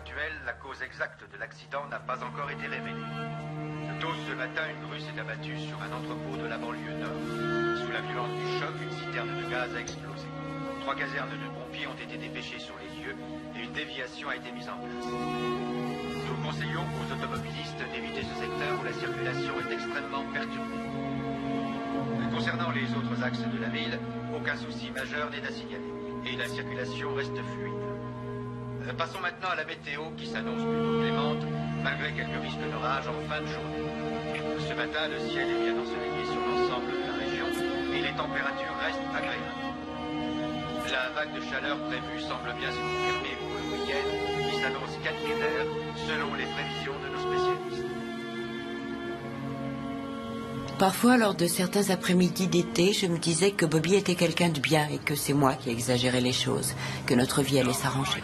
actuelle, la cause exacte de l'accident n'a pas encore été révélée. Tôt ce matin, une grue s'est abattue sur un entrepôt de la banlieue nord. Sous la violence du choc, une citerne de gaz a explosé. 3 casernes de pompiers ont été dépêchées sur les lieux et une déviation a été mise en place. Nous conseillons aux automobilistes d'éviter ce secteur où la circulation est extrêmement perturbée. Concernant les autres axes de la ville, aucun souci majeur n'est à signaler et la circulation reste fluide. Passons maintenant à la météo qui s'annonce plutôt clémente, malgré quelques risques d'orage en fin de journée. Ce matin, le ciel est bien ensoleillé sur l'ensemble de la région et les températures restent agréables. La vague de chaleur prévue semble bien se confirmer pour le week-end qui s'annonce caniculaire selon les prévisions de nos spécialistes. Parfois, lors de certains après-midi d'été, je me disais que Bobby était quelqu'un de bien et que c'est moi qui exagérais les choses, que notre vie allait s'arranger.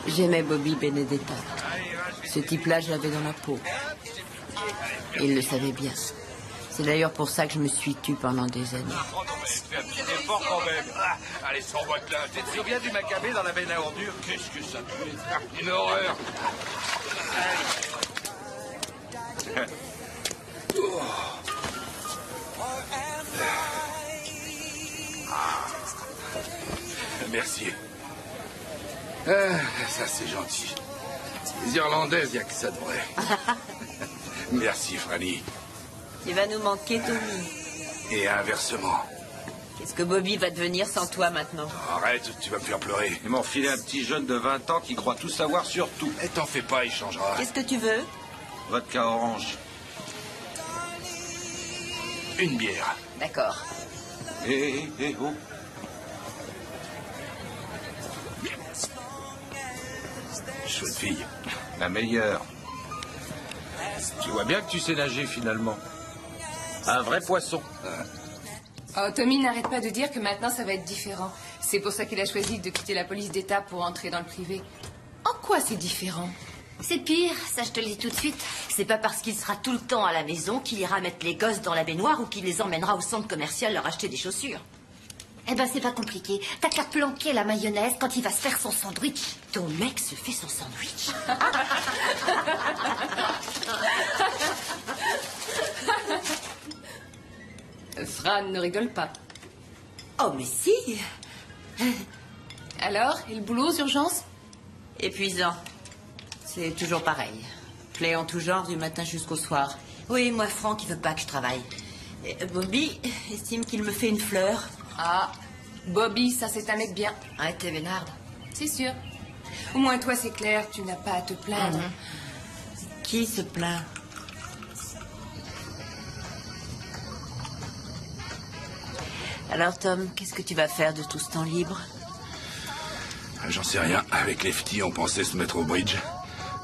J'aimais Bobby Benedetta. Ce type-là, je l'avais dans la peau. Et il le savait bien. C'est d'ailleurs pour ça que je me suis tue pendant des années. Oh non, mais fais un petit effort quand même. Allez, sors-moi de là. Tu te souviens du macabé dans la benne à ordures? Qu'est-ce que ça fait? Une horreur. Merci. Ça, c'est gentil. Les Irlandaises, il n'y a que ça de vrai. Merci, Franny. Tu vas nous manquer, Tommy. Et inversement. Qu'est-ce que Bobby va devenir sans toi maintenant? Arrête, tu vas me faire pleurer. Ils m'ont filé un petit jeune de 20 ans qui croit tout savoir sur tout. Et t'en fais pas, il changera. Qu'est-ce que tu veux? Vodka orange. Une bière. D'accord. Oh. Chouette fille. La meilleure. Tu vois bien que tu sais nager finalement. Un vrai poisson. Oh, Tommy n'arrête pas de dire que maintenant ça va être différent. C'est pour ça qu'il a choisi de quitter la police d'État pour entrer dans le privé. En quoi c'est différent? C'est pire, ça je te le dis tout de suite. C'est pas parce qu'il sera tout le temps à la maison qu'il ira mettre les gosses dans la baignoire ou qu'il les emmènera au centre commercial leur acheter des chaussures. Eh ben c'est pas compliqué. T'as qu'à planquer la mayonnaise quand il va se faire son sandwich. Ton mec se fait son sandwich. Fran ne rigole pas. Oh mais si. Alors, et le boulot aux urgences? Épuisant. C'est toujours pareil. Plaies en tout genre du matin jusqu'au soir. Oui, moi Franck il veut pas que je travaille. Et Bobby estime qu'il me fait une fleur. Ah, Bobby, ça c'est un mec bien. Ouais, t'es vénarde. C'est sûr. Au moins toi c'est clair, tu n'as pas à te plaindre. Qui se plaint? Alors Tom, qu'est-ce que tu vas faire de tout ce temps libre? J'en sais rien. Avec les petits, on pensait se mettre au bridge,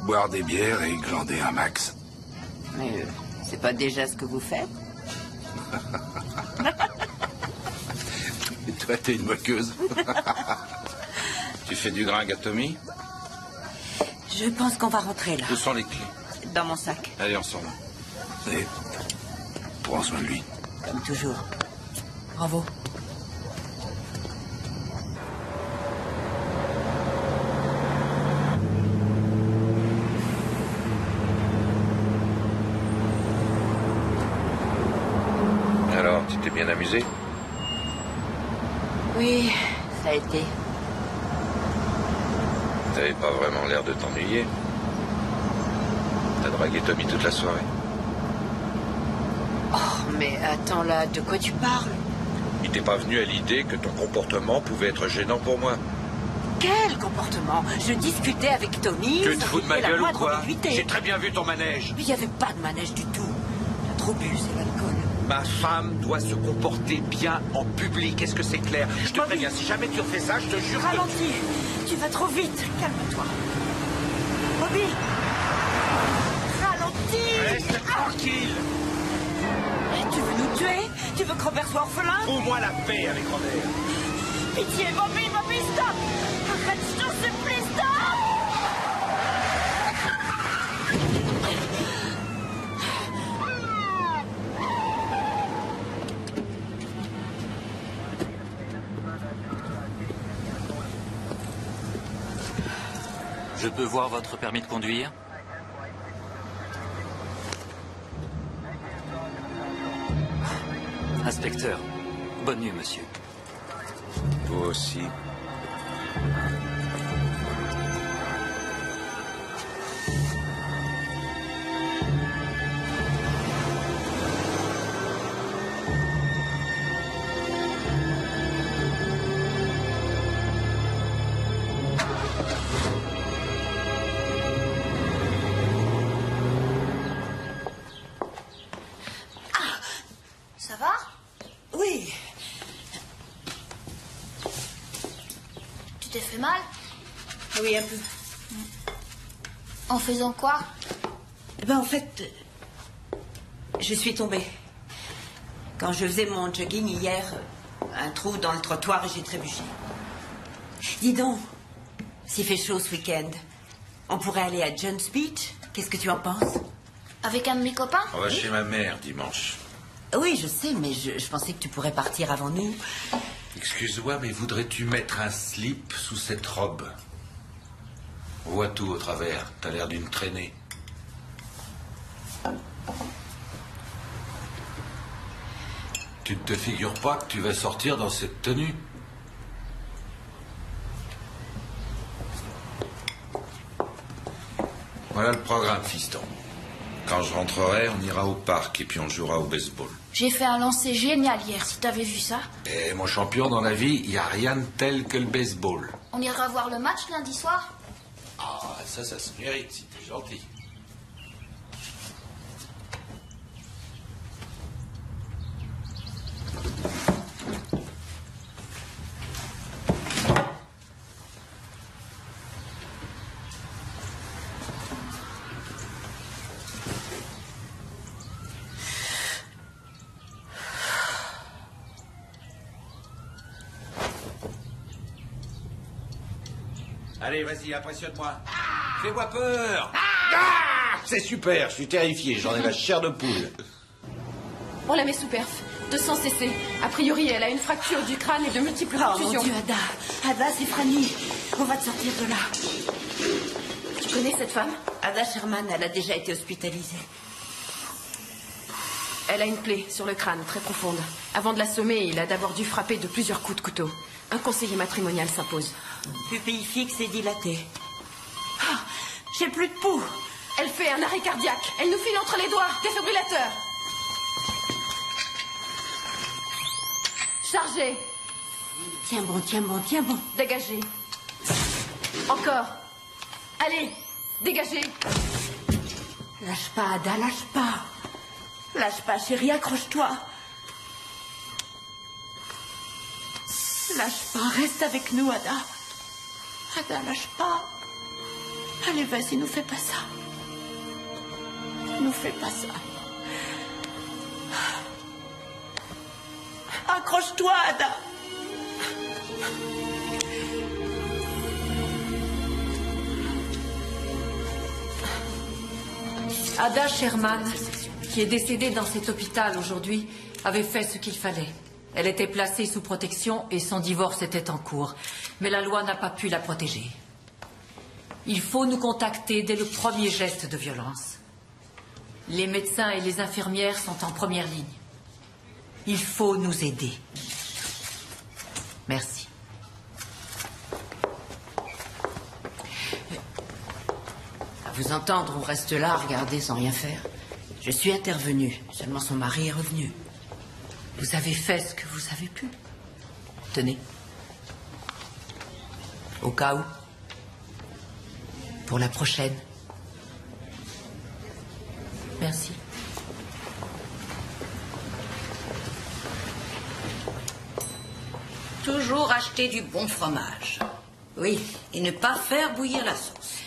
boire des bières et glander un max. Mais c'est pas déjà ce que vous faites? Et toi, t'es une moqueuse. Tu fais du gringue à Tommy? Je pense qu'on va rentrer là. Où sont les clés? Dans mon sac. Allez, ensemble. Et prends soin de lui. Comme toujours. Bravo. Alors, tu t'es bien amusé? Oui, ça a été. T'avais pas vraiment l'air de t'ennuyer. T'as dragué Tommy toute la soirée. Oh, mais attends là, de quoi tu parles? Il t'est pas venu à l'idée que ton comportement pouvait être gênant pour moi? Quel comportement? Je discutais avec Tommy. Tu te fous de ma gueule ou quoi? Ambiguïté. J'ai très bien vu ton manège. Mais il n'y avait pas de manège du tout. T'as trop bu, c'est l'alcool. Ma femme doit se comporter bien en public. Est-ce que c'est clair? Je te préviens, si jamais tu refais ça, je te jure que... Ralentis. Tu vas trop vite. Calme-toi. Bobby. Ralentis. Reste tranquille. Tu veux nous tuer? Tu veux que Robert soit orphelin? Fous-moi la paix avec Robert. Pitié, Bobby, Bobby, stop! Arrête, je t'en supplie, stop! Je peux voir votre permis de conduire? Inspecteur, bonne nuit, monsieur. Toi aussi. Ça va? Oui. Tu t'es fait mal? Oui, un peu. En faisant quoi? Eh ben, en fait, je suis tombée. Quand je faisais mon jogging hier, un trou dans le trottoir et j'ai trébuché. Dis donc, s'il fait chaud ce week-end, on pourrait aller à Jones Beach? Qu'est-ce que tu en penses? Avec un de mes copains? On va chez ma mère dimanche. Oui, je sais, mais je pensais que tu pourrais partir avant nous. Excuse-moi, mais voudrais-tu mettre un slip sous cette robe? On voit tout au travers. T'as l'air d'une traînée. Tu ne te figures pas que tu vas sortir dans cette tenue? Voilà le programme, fiston. Quand je rentrerai, on ira au parc et puis on jouera au baseball. J'ai fait un lancer génial hier, si t'avais vu ça. Et mon champion, dans la vie, il n'y a rien de tel que le baseball. On ira voir le match lundi soir? Ah, ça se mérite, si t'es gentil. Allez, vas-y, impressionne-moi. Fais-moi peur. C'est super, je suis terrifié, j'en ai la chair de poule. On la met sous perf. 200 cc. A priori, elle a une fracture du crâne et de multiples Oh mon contusions. Dieu, Ada. Ada, c'est Franny. On va te sortir de là. Tu connais cette femme? Ada Sherman, elle a déjà été hospitalisée. Elle a une plaie sur le crâne, très profonde. Avant de l'assommer, il a d'abord dû frapper de plusieurs coups de couteau. Un conseiller matrimonial s'impose. Pupille fixe et dilatée. Ah, j'ai plus de pouls. Elle fait un arrêt cardiaque. Elle nous file entre les doigts. Défibrillateur. Chargé. Tiens bon, tiens bon, tiens bon. Dégagé. Encore. Allez, dégagez. Lâche pas, Ada, lâche pas. Lâche pas, chérie, accroche-toi. Lâche pas, reste avec nous, Ada. Ada, lâche pas. Allez, vas-y, nous fais pas ça. Nous fais pas ça. Accroche-toi, Ada. Ada Sherman, qui est décédée dans cet hôpital aujourd'hui, avait fait ce qu'il fallait. Elle était placée sous protection et son divorce était en cours. Mais la loi n'a pas pu la protéger. Il faut nous contacter dès le premier geste de violence. Les médecins et les infirmières sont en première ligne. Il faut nous aider. Merci. À vous entendre, on reste là, à regarder sans rien faire. Je suis intervenue, seulement son mari est revenu. Vous avez fait ce que vous avez pu. Tenez. Au cas où. Pour la prochaine. Merci. Toujours acheter du bon fromage. Oui, et ne pas faire bouillir la sauce.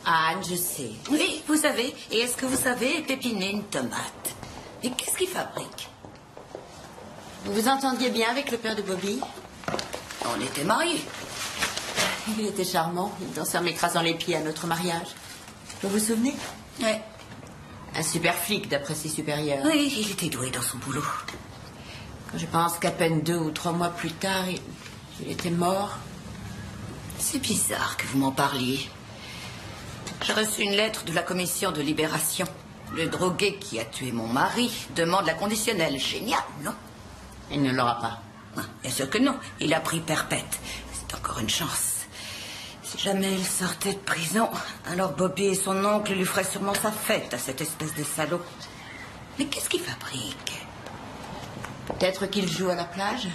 Anne, je sais. Oui, vous savez. Et est-ce que vous savez pépiner une tomate? Et qu'est-ce qu'il fabrique? Vous vous entendiez bien avec le père de Bobby? On était mariés. Il était charmant. Il dansait en m'écrasant les pieds à notre mariage. Vous vous souvenez? Oui. Un super flic d'après ses supérieurs. Oui, il était doué dans son boulot. Quand je pense qu'à peine 2 ou 3 mois plus tard, il était mort. C'est bizarre que vous m'en parliez. J'ai reçu une lettre de la commission de libération. Le drogué qui a tué mon mari demande la conditionnelle. Génial, non? Il ne l'aura pas. Ah, bien sûr que non. Il a pris perpète. C'est encore une chance. Si jamais il sortait de prison, alors Bobby et son oncle lui feraient sûrement sa fête à cette espèce de salaud. Mais qu'est-ce qu'il fabrique? Peut-être qu'il joue à la plage.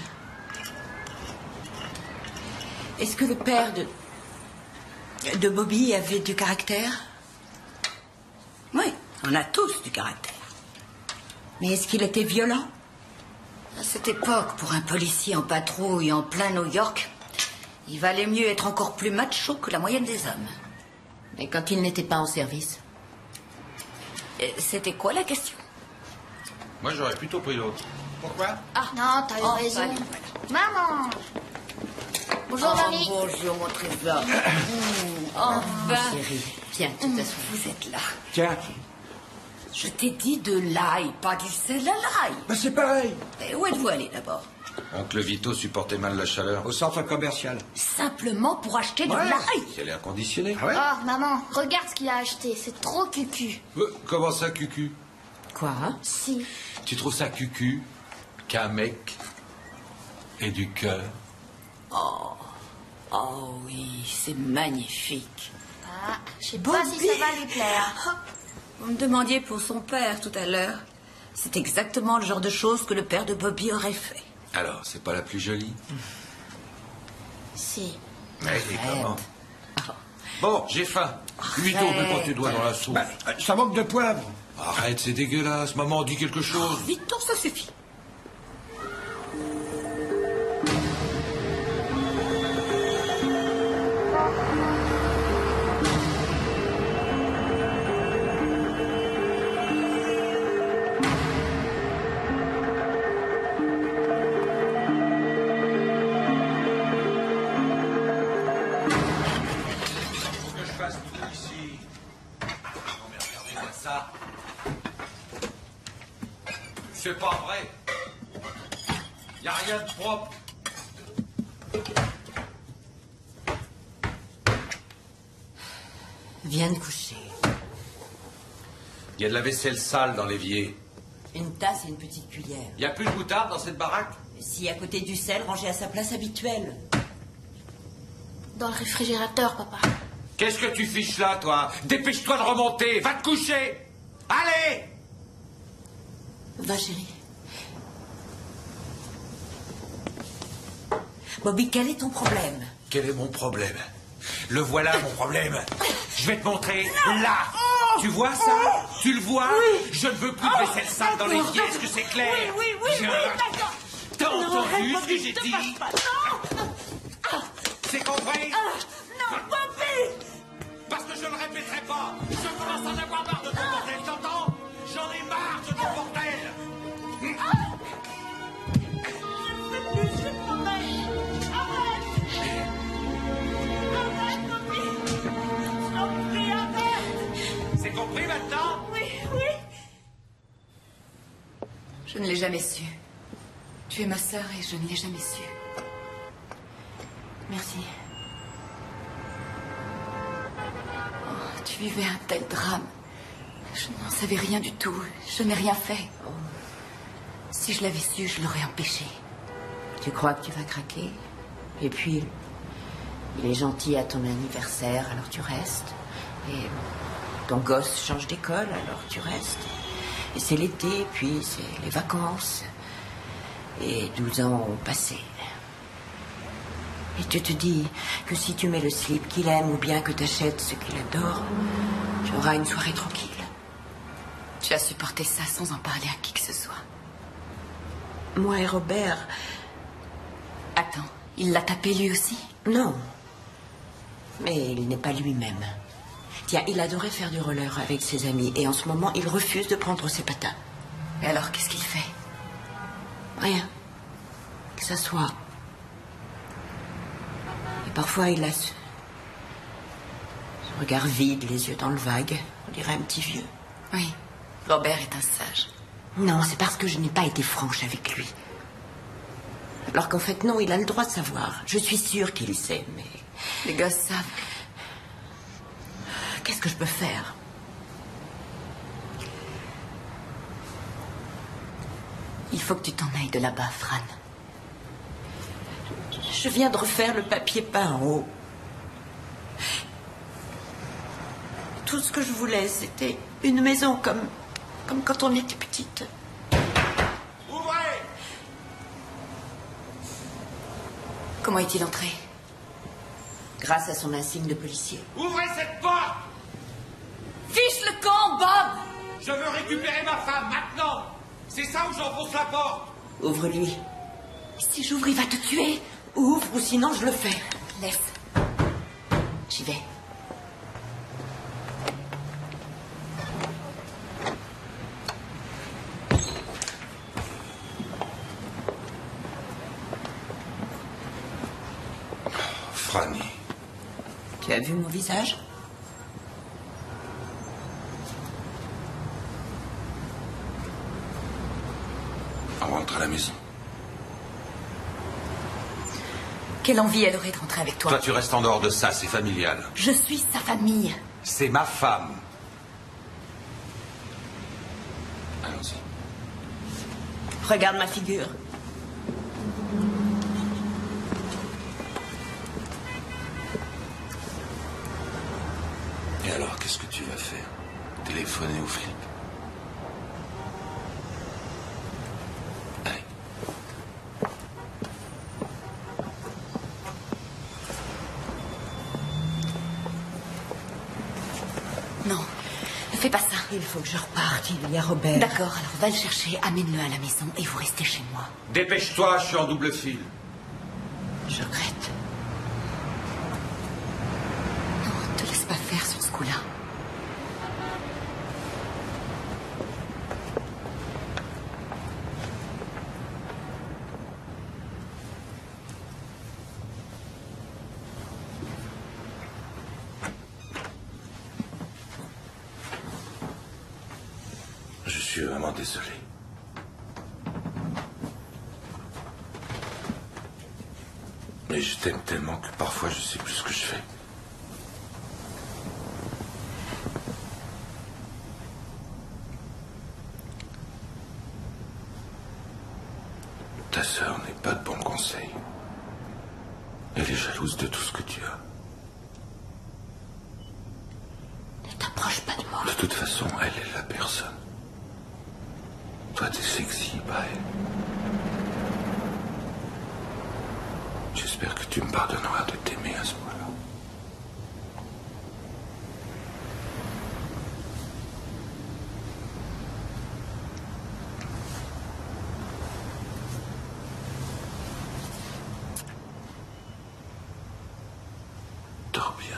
Est-ce que le père de Bobby avait du caractère? Oui, on a tous du caractère. Mais est-ce qu'il était violent? À cette époque, pour un policier en patrouille en plein New York, il valait mieux être encore plus macho que la moyenne des hommes. Et quand il n'était pas en service? C'était quoi la question? Moi, j'aurais plutôt pris l'autre. Pourquoi? Ah non, t'as eu raison. Maman! Bonjour, mamie. Bonjour, mon trésor. Enfin. Chérie, viens, tu t'assois. Vous êtes là. Tiens, Je t'ai dit de l'ail, pas du sel à l'ail. ben c'est pareil. Et où êtes-vous allé d'abord? Oncle Vito supportait mal la chaleur. Au centre commercial. Simplement pour acheter de Ouais. l'ail. C'est l'air conditionné. Ah ouais? Oh, maman, regarde ce qu'il a acheté. C'est trop cucu. Comment ça, cucu? Quoi, hein? Si. Tu trouves ça cucu qu'un mec ait du cœur? Oh oui, c'est magnifique. Ah, je sais pas si ça va lui plaire. Vous me demandiez pour son père tout à l'heure. C'est exactement le genre de choses que le père de Bobby aurait fait. Alors, c'est pas la plus jolie? Si. Mais comment? Bon, j'ai faim. Vito, mets pas tes doigts dans la sauce. Ben, ça manque de poivre. Arrête, c'est dégueulasse. Maman dit quelque chose. Vito, ça suffit. C'est pas vrai. Y a rien de propre. Viens te coucher. Y a de la vaisselle sale dans l'évier. Une tasse et une petite cuillère. Y a plus de moutarde dans cette baraque? Si à côté du sel, rangé à sa place habituelle. Dans le réfrigérateur, papa. Qu'est-ce que tu fiches là, toi? Dépêche-toi de remonter. Va te coucher. Allez! Va, chérie. Bobby, quel est ton problème? Quel est mon problème? Le voilà, mon problème. Je vais te montrer là. Tu vois ça? Tu le vois? Je ne veux plus de vaisselle sale dans l'évier. Est-ce que c'est clair? Oui, d'accord. T'as entendu ce que Bobby, j'ai te dit? fâche pas. Non! C'est compris? Non, Bobby! Parce que je ne répéterai pas. Je commence à en avoir marre de ton bordel, t'entends? J'en ai marre de ton bordel. C'est compris maintenant? Je ne l'ai jamais su. Tu es ma sœur et je ne l'ai jamais su. Merci. Oh, tu vivais un tel drame. Je n'en savais rien du tout. Je n'ai rien fait. Si je l'avais su, je l'aurais empêché. Tu crois que tu vas craquer? Et puis, il est gentil à ton anniversaire, alors tu restes. Et ton gosse change d'école, alors tu restes. Et c'est l'été, puis c'est les vacances. Et 12 ans ont passé. Et tu te dis que si tu mets le slip qu'il aime ou bien que tu achètes ce qu'il adore, tu auras une soirée tranquille. Tu as supporté ça sans en parler à qui que ce soit. Moi et Robert... Attends, il l'a tapé lui aussi? Non. Mais il n'est pas lui-même. Tiens, il adorait faire du roller avec ses amis et en ce moment, il refuse de prendre ses patins. Et alors, qu'est-ce qu'il fait? Rien. Il s'assoit. Et parfois, il a ce regard vide, les yeux dans le vague. On dirait un petit vieux. Oui, Robert est un sage. Non, c'est parce que je n'ai pas été franche avec lui. Alors qu'en fait, non, il a le droit de savoir. Je suis sûre qu'il sait, mais... Les gosses savent. qu'est-ce que je peux faire? Il faut que tu t'en ailles de là-bas, Fran. Je viens de refaire le papier peint en haut. Tout ce que je voulais, c'était une maison comme quand on était petite. Ouvrez! Comment est-il entré? Grâce à son insigne de policier. Ouvrez cette porte! Fiche le camp, Bob! Je veux récupérer ma femme, maintenant! C'est ça ou j'enfonce la porte? Ouvre-lui. Si j'ouvre, il va te tuer. Ouvre ou sinon je le fais. Laisse. J'y vais. Franny. Tu as vu mon visage? On rentre à la maison. Quelle envie elle aurait de rentrer avec toi? Toi, tu restes en dehors de ça, c'est familial. Je suis sa famille. C'est ma femme. Allons-y. Regarde ma figure. Et alors, qu'est-ce que tu vas faire? Téléphoner aux flics? Allez. Non, ne fais pas ça. Il faut que je reparte, il y a Robert. D'accord, alors va le chercher, amène-le à la maison et vous restez chez moi. Dépêche-toi, je suis en double fil. Je regrette. Non, te laisse pas faire sur ce coup-là. Je suis vraiment désolé. Mais je t'aime tellement que parfois je sais plus ce que je fais. Ta sœur n'est pas de bons conseils. Elle est jalouse de tout ce que tu as. Ne t'approche pas de moi. De toute façon, elle est la personne. Toi, t'es sexy, bye. J'espère que tu me pardonneras de t'aimer à ce point-là. Dors bien.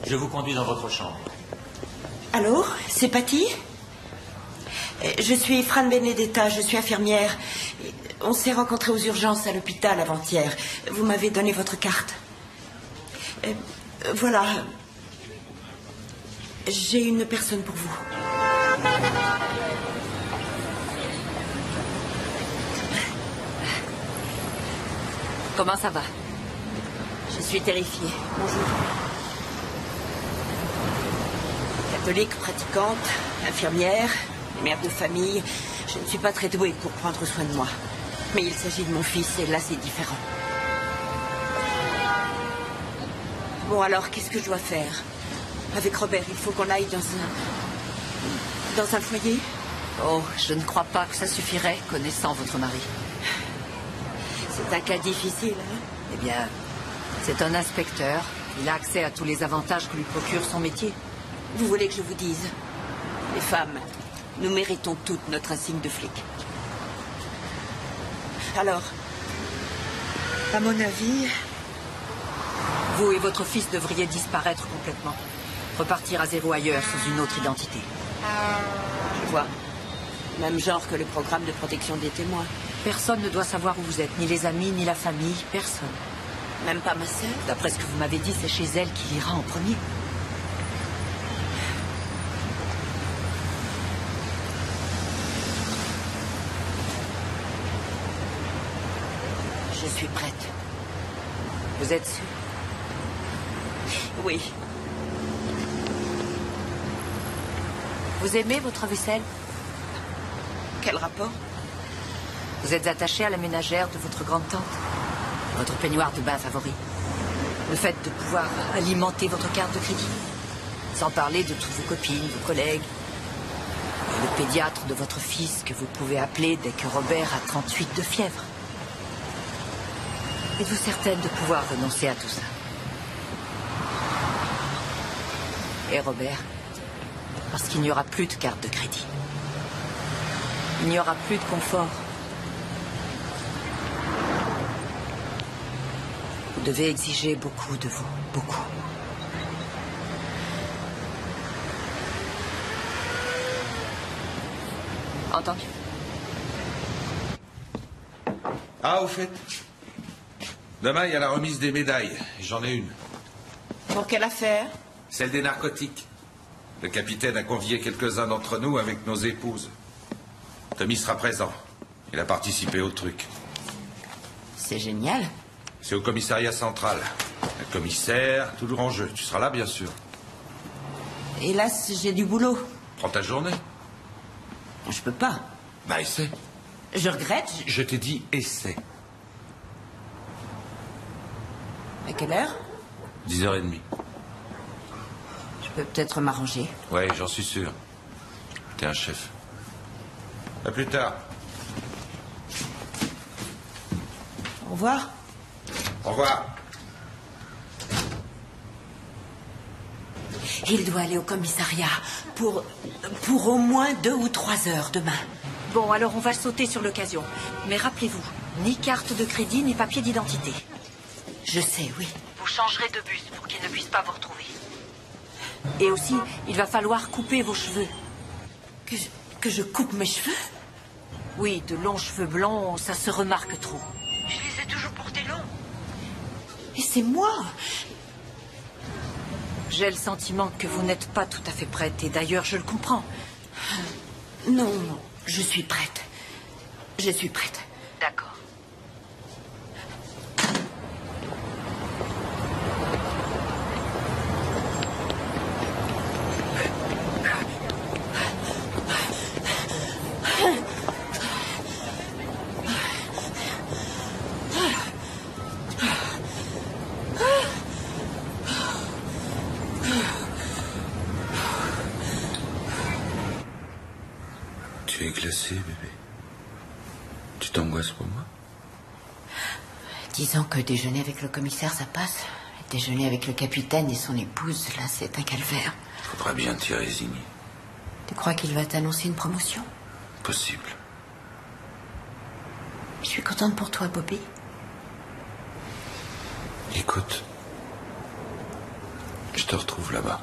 Je vous conduis dans votre chambre. Allô, c'est Patty? Je suis Fran Benedetta, je suis infirmière. On s'est rencontrés aux urgences à l'hôpital avant-hier. Vous m'avez donné votre carte. Voilà. J'ai une personne pour vous. Comment ça va? Je suis terrifiée. Bonjour. Catholique, pratiquante, infirmière, mère de famille. Je ne suis pas très douée pour prendre soin de moi. Mais il s'agit de mon fils et là c'est différent. Bon alors, qu'est-ce que je dois faire? Avec Robert, il faut qu'on aille dans un foyer? Oh, je ne crois pas que ça suffirait, connaissant votre mari. C'est un cas difficile, hein? Eh bien, c'est un inspecteur. Il a accès à tous les avantages que lui procure son métier. Vous voulez que je vous dise? Les femmes, nous méritons toutes notre insigne de flic. Alors, à mon avis... Vous et votre fils devriez disparaître complètement. Repartir à zéro ailleurs sous une autre identité. Je vois. Même genre que le programme de protection des témoins. Personne ne doit savoir où vous êtes, ni les amis, ni la famille, personne. Même pas ma sœur? D'après ce que vous m'avez dit, c'est chez elle qu'il ira en premier. Je suis prête. Vous êtes sûr? Oui. Vous aimez votre vaisselle? Quel rapport? Vous êtes attaché à la ménagère de votre grande-tante? Votre peignoir de bain favori? Le fait de pouvoir alimenter votre carte de crédit? Sans parler de toutes vos copines, vos collègues. Et le pédiatre de votre fils que vous pouvez appeler dès que Robert a 38 de fièvre. Êtes-vous certaine de pouvoir renoncer à tout ça? Et Robert, parce qu'il n'y aura plus de carte de crédit. Il n'y aura plus de confort. Vous devez exiger beaucoup de vous, beaucoup. Entendu. Ah, au fait, demain, il y a la remise des médailles. J'en ai une. Pour quelle affaire? Celle des narcotiques. Le capitaine a convié quelques-uns d'entre nous avec nos épouses. Tommy sera présent. Il a participé au truc. C'est génial. C'est au commissariat central. Le commissaire, toujours en jeu. Tu seras là, bien sûr. Hélas, j'ai du boulot. Prends ta journée. Je peux pas. Bah, essaie. Je regrette. Je t'ai dit essaie. À quelle heure? 10h30. Je peux peut-être m'arranger. Ouais, j'en suis sûr. T'es un chef. À plus tard. Au revoir. Au revoir. Il doit aller au commissariat pour au moins 2 ou 3 heures demain. Bon, alors on va sauter sur l'occasion. Mais rappelez-vous, ni carte de crédit, ni papier d'identité. Je sais, oui. Vous changerez de bus pour qu'il ne puisse pas vous retrouver. Et aussi, il va falloir couper vos cheveux. Que je coupe mes cheveux? Oui, de longs cheveux blancs, ça se remarque trop. Je les ai toujours portés longs. Et c'est moi. J'ai le sentiment que vous n'êtes pas tout à fait prête, et d'ailleurs, je le comprends. Non, je suis prête. Je suis prête. D'accord. Tu es glacé, bébé. Tu t'angoisses pour moi? Disons que déjeuner avec le commissaire, ça passe. Déjeuner avec le capitaine et son épouse, là, c'est un calvaire. Faudra bien t'y résigner. Tu crois qu'il va t'annoncer une promotion? Possible. Je suis contente pour toi, Bobby. Écoute, je te retrouve là-bas.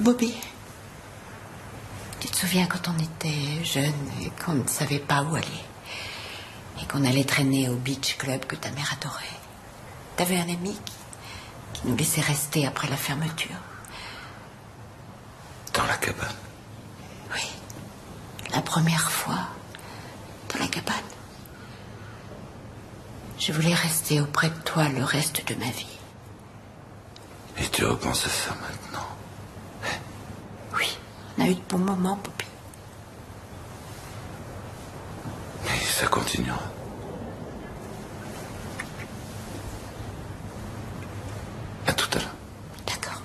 Bobby, tu te souviens quand on était jeunes et qu'on ne savait pas où aller et qu'on allait traîner au beach club que ta mère adorait? T'avais un ami qui nous laissait rester après la fermeture. Dans la cabane? Oui, la première fois dans la cabane. Je voulais rester auprès de toi le reste de ma vie. Et tu repenses à ça maintenant? Oui, on a eu de bons moments, Bobby. Mais ça continuera. À tout à l'heure. D'accord.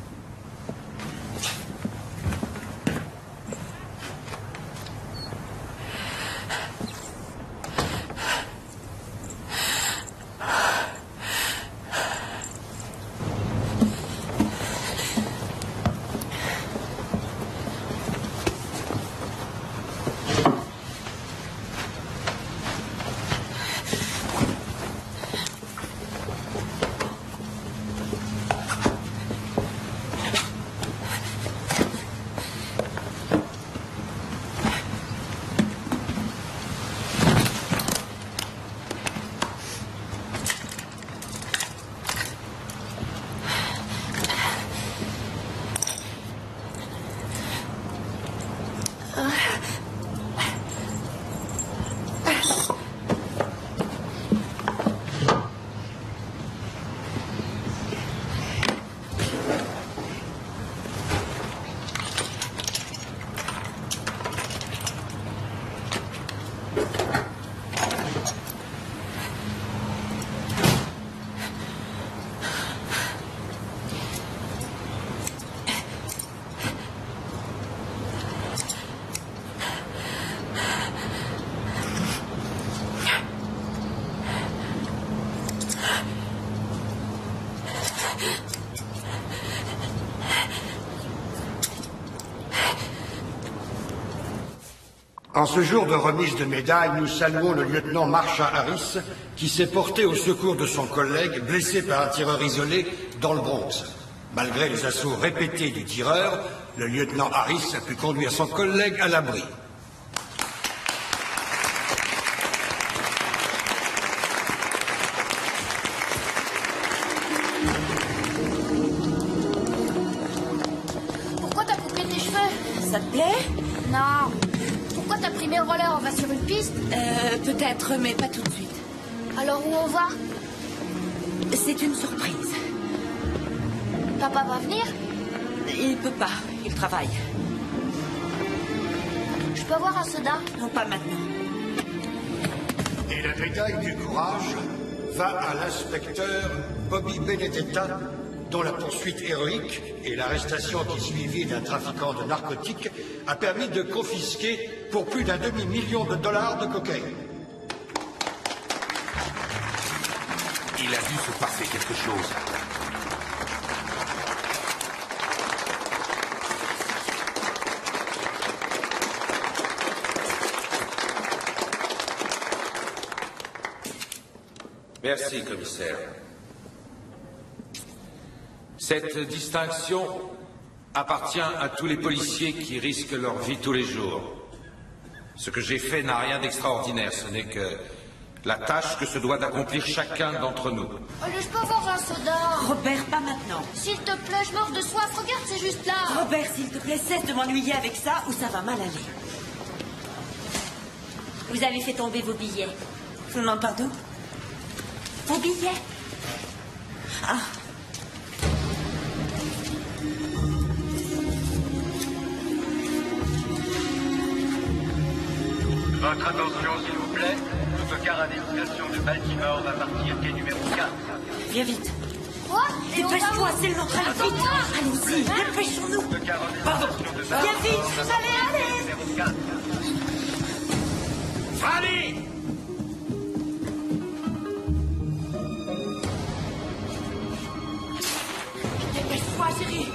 En ce jour de remise de médailles, nous saluons le lieutenant Marsha Harris, qui s'est porté au secours de son collègue, blessé par un tireur isolé dans le Bronx. Malgré les assauts répétés du tireur, le lieutenant Harris a pu conduire son collègue à l'abri. Pourquoi t'as coupé tes cheveux? Ça te plaît? Non. Pourquoi t'as pris mes rollers? On va sur une piste? Peut-être, mais pas tout de suite. Alors où on va? C'est une surprise. Papa va venir? Il peut pas, il travaille. Je peux avoir un soda? Non, pas maintenant. Et la médaille du courage va à l'inspecteur Bobby Benedetta, dont la poursuite héroïque et l'arrestation qui suivit d'un trafiquant de narcotiques a permis de confisquer pour plus d'1 demi-million de dollars de cocaïne. Il a dû se passer quelque chose. Merci, commissaire. Cette distinction appartient à tous les policiers qui risquent leur vie tous les jours. Ce que j'ai fait n'a rien d'extraordinaire, ce n'est que la tâche que se doit d'accomplir chacun d'entre nous. Allez, je peux avoir un soda? Robert, pas maintenant. S'il te plaît, je meurs de soif. Regarde, c'est juste là. Robert, s'il te plaît, cesse de m'ennuyer avec ça ou ça va mal aller. Vous avez fait tomber vos billets. Je vous demande pardon? Vos billets? Ah. Votre attention, s'il vous plaît. L'autocar à destination de Baltimore va partir quai numéro 4. Viens vite. Quoi? Dépêche-toi, c'est le nôtre. Allez, vite. Allons-y, dépêchons-nous. Pardon. Viens vite. Allez. Numéro 4. Fanny! Dépêche-toi, chérie.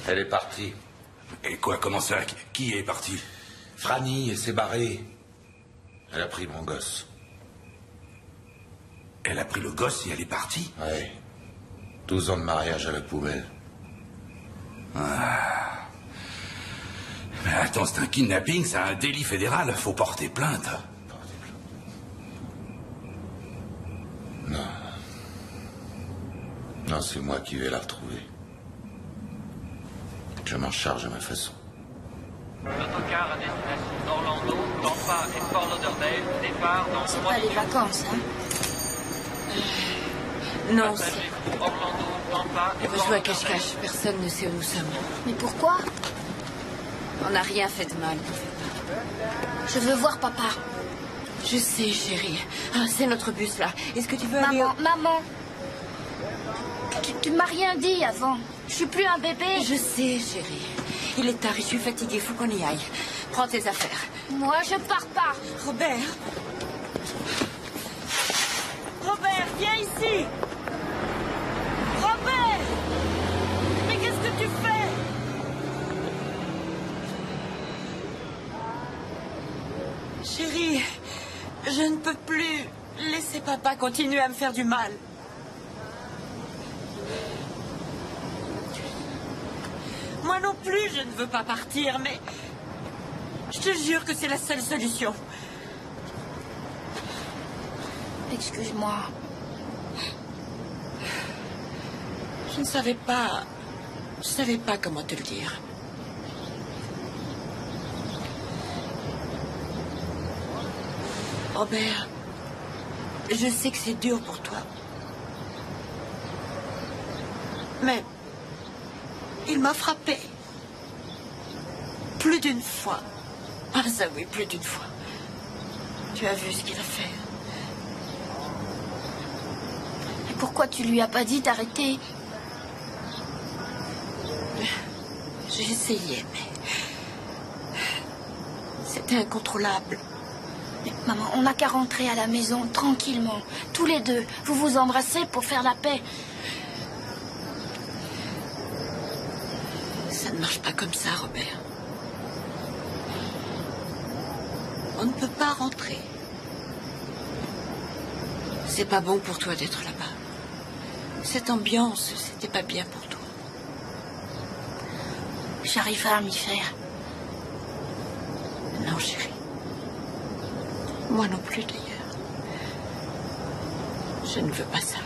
Elle est partie. Et quoi, comment ça? Qui est parti? Franny s'est barrée. Elle a pris mon gosse. Elle a pris le gosse et elle est partie? Ouais. 12 ans de mariage à la poubelle. Ah. Mais attends, c'est un kidnapping, c'est un délit fédéral. Faut porter plainte. Non. Non, c'est moi qui vais la retrouver. Je m'en charge à ma façon. L'autocar à destination d'Orlando, Tampa et Fort Lauderdale départ dans C'est 3 pas les minutes. vacances, hein? Non, Passagers pour Orlando, Tampa et on va Fort jouer à Lauderdale. cache-cache. Personne ne sait où nous sommes. Mais pourquoi? On n'a rien fait de mal. Je veux voir papa. Je sais, chérie. Ah, c'est notre bus, là. Est-ce que tu veux aller... Maman. Tu m'as rien dit avant. Je suis plus un bébé. Je sais, chérie. Il est tard, je suis fatiguée, faut qu'on y aille. Prends tes affaires. Moi, je pars pas. Robert. Robert, viens ici. Robert. Mais qu'est-ce que tu fais? Chérie, je ne peux plus laisser papa continuer à me faire du mal. Moi non plus, je ne veux pas partir, mais je te jure que c'est la seule solution. Excuse-moi. Je ne savais pas... Je ne savais pas comment te le dire. Robert, je sais que c'est dur pour toi. Mais il m'a frappé. Plus d'une fois. Ah ça oui, plus d'une fois. Tu as vu ce qu'il a fait. Et pourquoi tu lui as pas dit d'arrêter? J'ai essayé, mais... C'était incontrôlable. Mais maman, on n'a qu'à rentrer à la maison, tranquillement. Tous les deux, vous vous embrassez pour faire la paix. Ça ne marche pas comme ça, Robert. On ne peut pas rentrer. C'est pas bon pour toi d'être là-bas. Cette ambiance, c'était pas bien pour toi. J'arriverai à m'y faire. Non, chérie. Moi non plus, d'ailleurs. Je ne veux pas ça.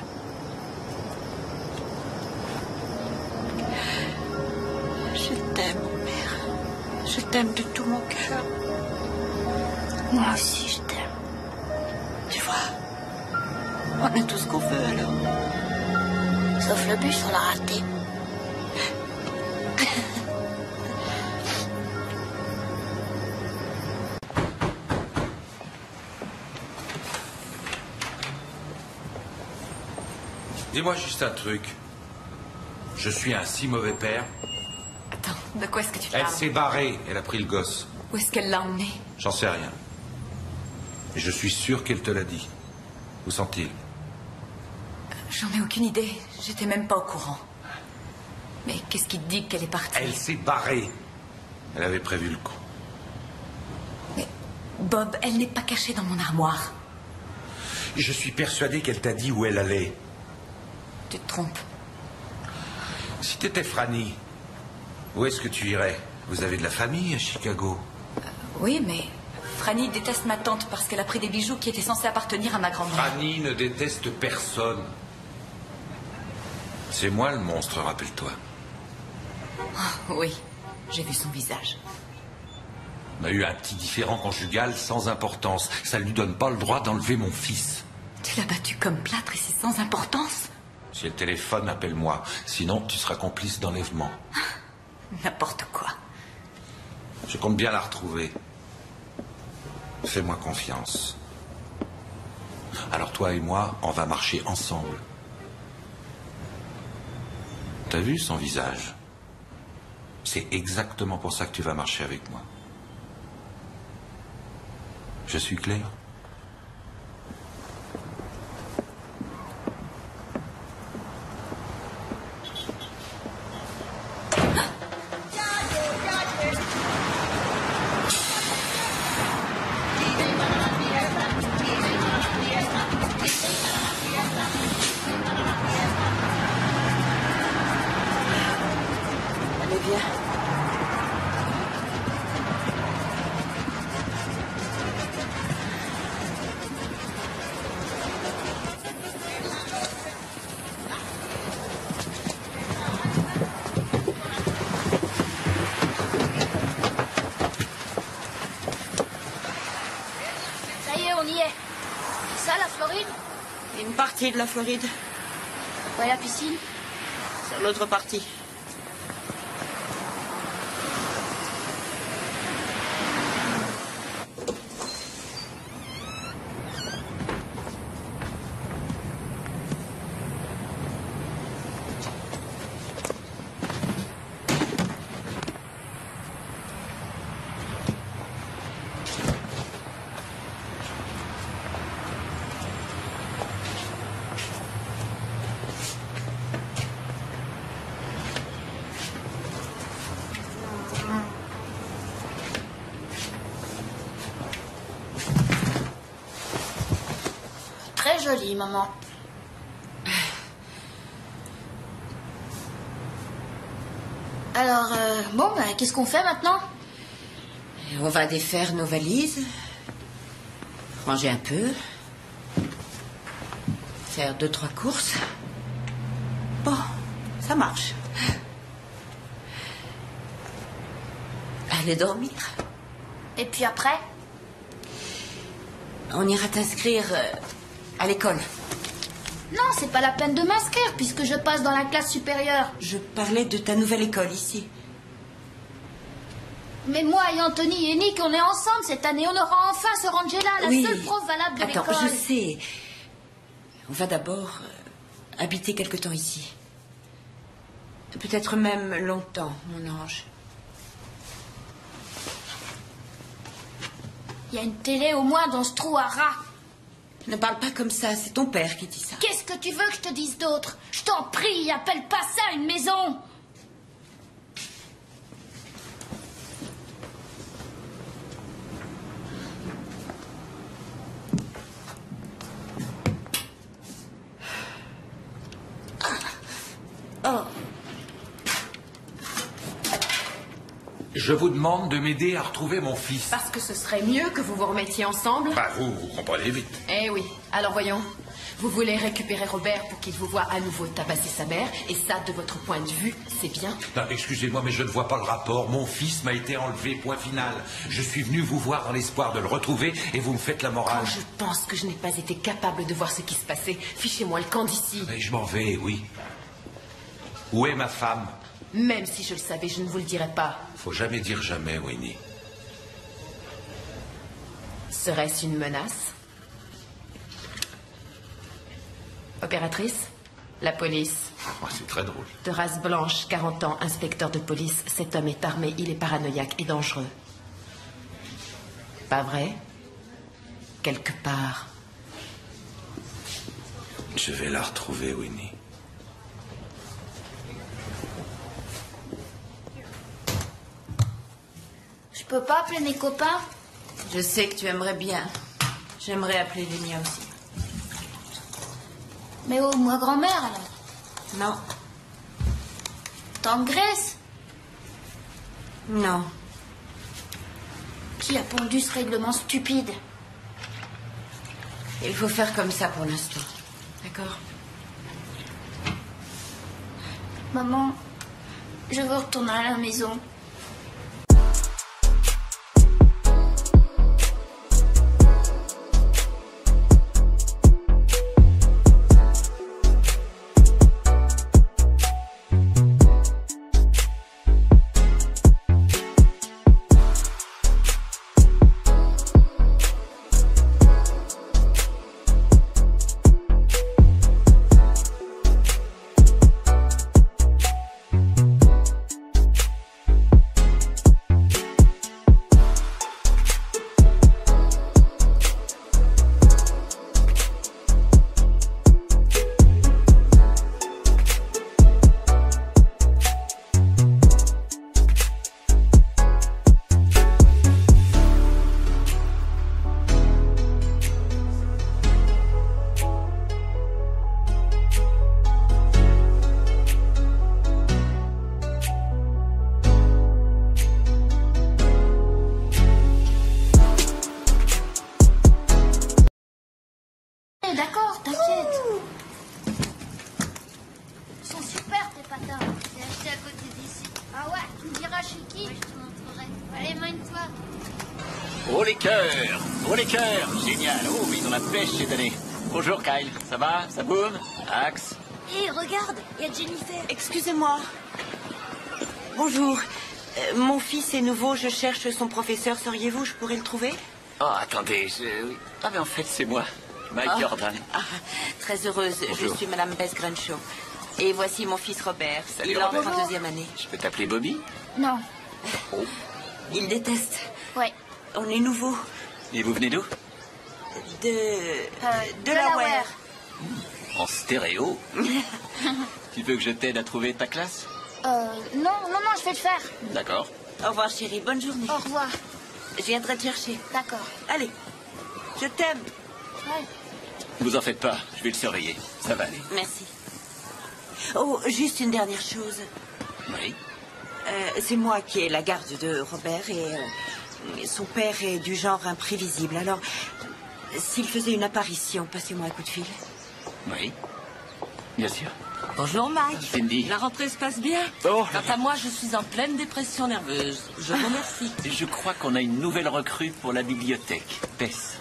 Je t'aime, mon père. Je t'aime de tout mon cœur. Moi aussi, je t'aime. Tu vois, on a tout ce qu'on veut, alors. Sauf le bus, on l'a raté. Dis-moi juste un truc. Je suis un si mauvais père. Attends, de quoi est-ce que tu Elle parles? s'est barrée, elle a pris le gosse. Où est-ce qu'elle l'a emmené? J'en sais rien. Mais je suis sûr qu'elle te l'a dit. Où sont-ils? J'en ai aucune idée. J'étais même pas au courant. Mais qu'est-ce qui te dit qu'elle est partie? Elle s'est barrée. Elle avait prévu le coup. Mais Bob, elle n'est pas cachée dans mon armoire. Je suis persuadé qu'elle t'a dit où elle allait. Tu te trompes. Si t'étais Franny, où est-ce que tu irais? Vous avez de la famille à Chicago? Oui, mais Franny déteste ma tante parce qu'elle a pris des bijoux qui étaient censés appartenir à ma grand-mère. Franny ne déteste personne. C'est moi le monstre, rappelle-toi. Oh, oui, j'ai vu son visage. On a eu un petit différend conjugal sans importance. Ça ne lui donne pas le droit d'enlever mon fils. Tu l'as battu comme plâtre et c'est sans importance? Si elle téléphone, appelle-moi. Sinon, tu seras complice d'enlèvement. N'importe quoi. Je compte bien la retrouver. Fais-moi confiance. Alors toi et moi, on va marcher ensemble. T'as vu son visage? C'est exactement pour ça que tu vas marcher avec moi. Je suis clair? Ça y est, on y est. C'est ça, la Floride? Une partie de la Floride. Ouais, la piscine? Sur l'autre partie. Très jolie, maman. Alors, bon, bah, qu'est-ce qu'on fait maintenant? On va défaire nos valises, ranger un peu, faire 2-3 courses. Bon, ça Ça marche. Allez dormir. Et puis après? On ira t'inscrire à l'école. Non, c'est pas la peine de m'inscrire puisque je passe dans la classe supérieure. Je parlais de ta nouvelle école ici. Mais moi et Anthony et Nick, on est ensemble cette année. On aura enfin Sœur Angela, la seule prof valable de l'école. Attends, je sais. On va d'abord habiter quelque temps ici. Peut-être même longtemps, mon ange. Il y a une télé au moins dans ce trou à rats. Ne parle pas comme ça, c'est ton père qui dit ça. Qu'est-ce que tu veux que je te dise d'autre? Je t'en prie, appelle pas ça une maison. Oh. Je vous demande de m'aider à retrouver mon fils. Parce que ce serait mieux que vous vous remettiez ensemble. Bah, vous comprenez vite. Eh oui. Alors voyons. Vous voulez récupérer Robert pour qu'il vous voie à nouveau tabasser sa mère. Et ça, de votre point de vue, c'est bien. Non, excusez-moi, mais je ne vois pas le rapport. Mon fils m'a été enlevé, point final. Je suis venu vous voir dans l'espoir de le retrouver et vous me faites la morale. Quand je pense que je n'ai pas été capable de voir ce qui se passait, fichez-moi le camp d'ici. Mais je m'en vais, oui. Où est ma femme? Même si je le savais, je ne vous le dirais pas. Faut jamais dire jamais, Winnie. Serait-ce une menace? Opératrice? La police. Oh, c'est très drôle. De race blanche, 40 ans, inspecteur de police. Cet homme est armé, il est paranoïaque et dangereux. Pas vrai? Quelque part. Je vais la retrouver, Winnie. Je peux pas appeler mes copains? Je sais que tu aimerais bien. J'aimerais appeler les miens aussi. Mais oh, moi grand-mère alors? Non. Tante Grace? Non. Qui a pondu ce règlement stupide? Il faut faire comme ça pour l'instant. D'accord? Maman, je veux retourner à la maison. D'accord, t'inquiète. Ils sont super tes patins. J'ai acheté à côté d'ici. Ah ouais, tu me diras chez qui? Ouais, je te montrerai. Allez, mine-toi. Oh les cœurs! Oh les cœurs! Génial! Oh oui, dans la pêche cette année. Bonjour Kyle, ça va? Ça boum? Axe? Hé, regarde, il y a Jennifer. Excusez-moi. Bonjour. Mon fils est nouveau, je cherche son professeur. Sauriez-vous, je pourrais le trouver? Oh, attendez, oui. Ah, mais en fait, c'est moi, Mike Jordan. Très heureuse, Bonjour. je suis Madame Bess Grenshaw. Et voici mon fils Robert. Salut, il Robert. entre en deuxième année. Je peux t'appeler Bobby? Non. Oh. Il déteste. Ouais. On est nouveau. Et vous venez d'où? De Delaware. En stéréo? Tu veux que je t'aide à trouver ta classe? Non, je vais le faire. D'accord. Au revoir, chérie. Bonne journée. Au revoir. Je viendrai te chercher. D'accord. Allez, je t'aime. Ouais. Vous en faites pas, je vais le surveiller. Ça va aller. Merci. Oh, juste une dernière chose. Oui. C'est moi qui ai la garde de Robert et son père est du genre imprévisible. Alors, s'il faisait une apparition, passez-moi un coup de fil. Oui. Bien sûr. Bonjour Mike. Cindy. La rentrée se passe bien? Oh. Quant à moi, je suis en pleine dépression nerveuse. Je vous remercie. Je crois qu'on a une nouvelle recrue pour la bibliothèque. Bess.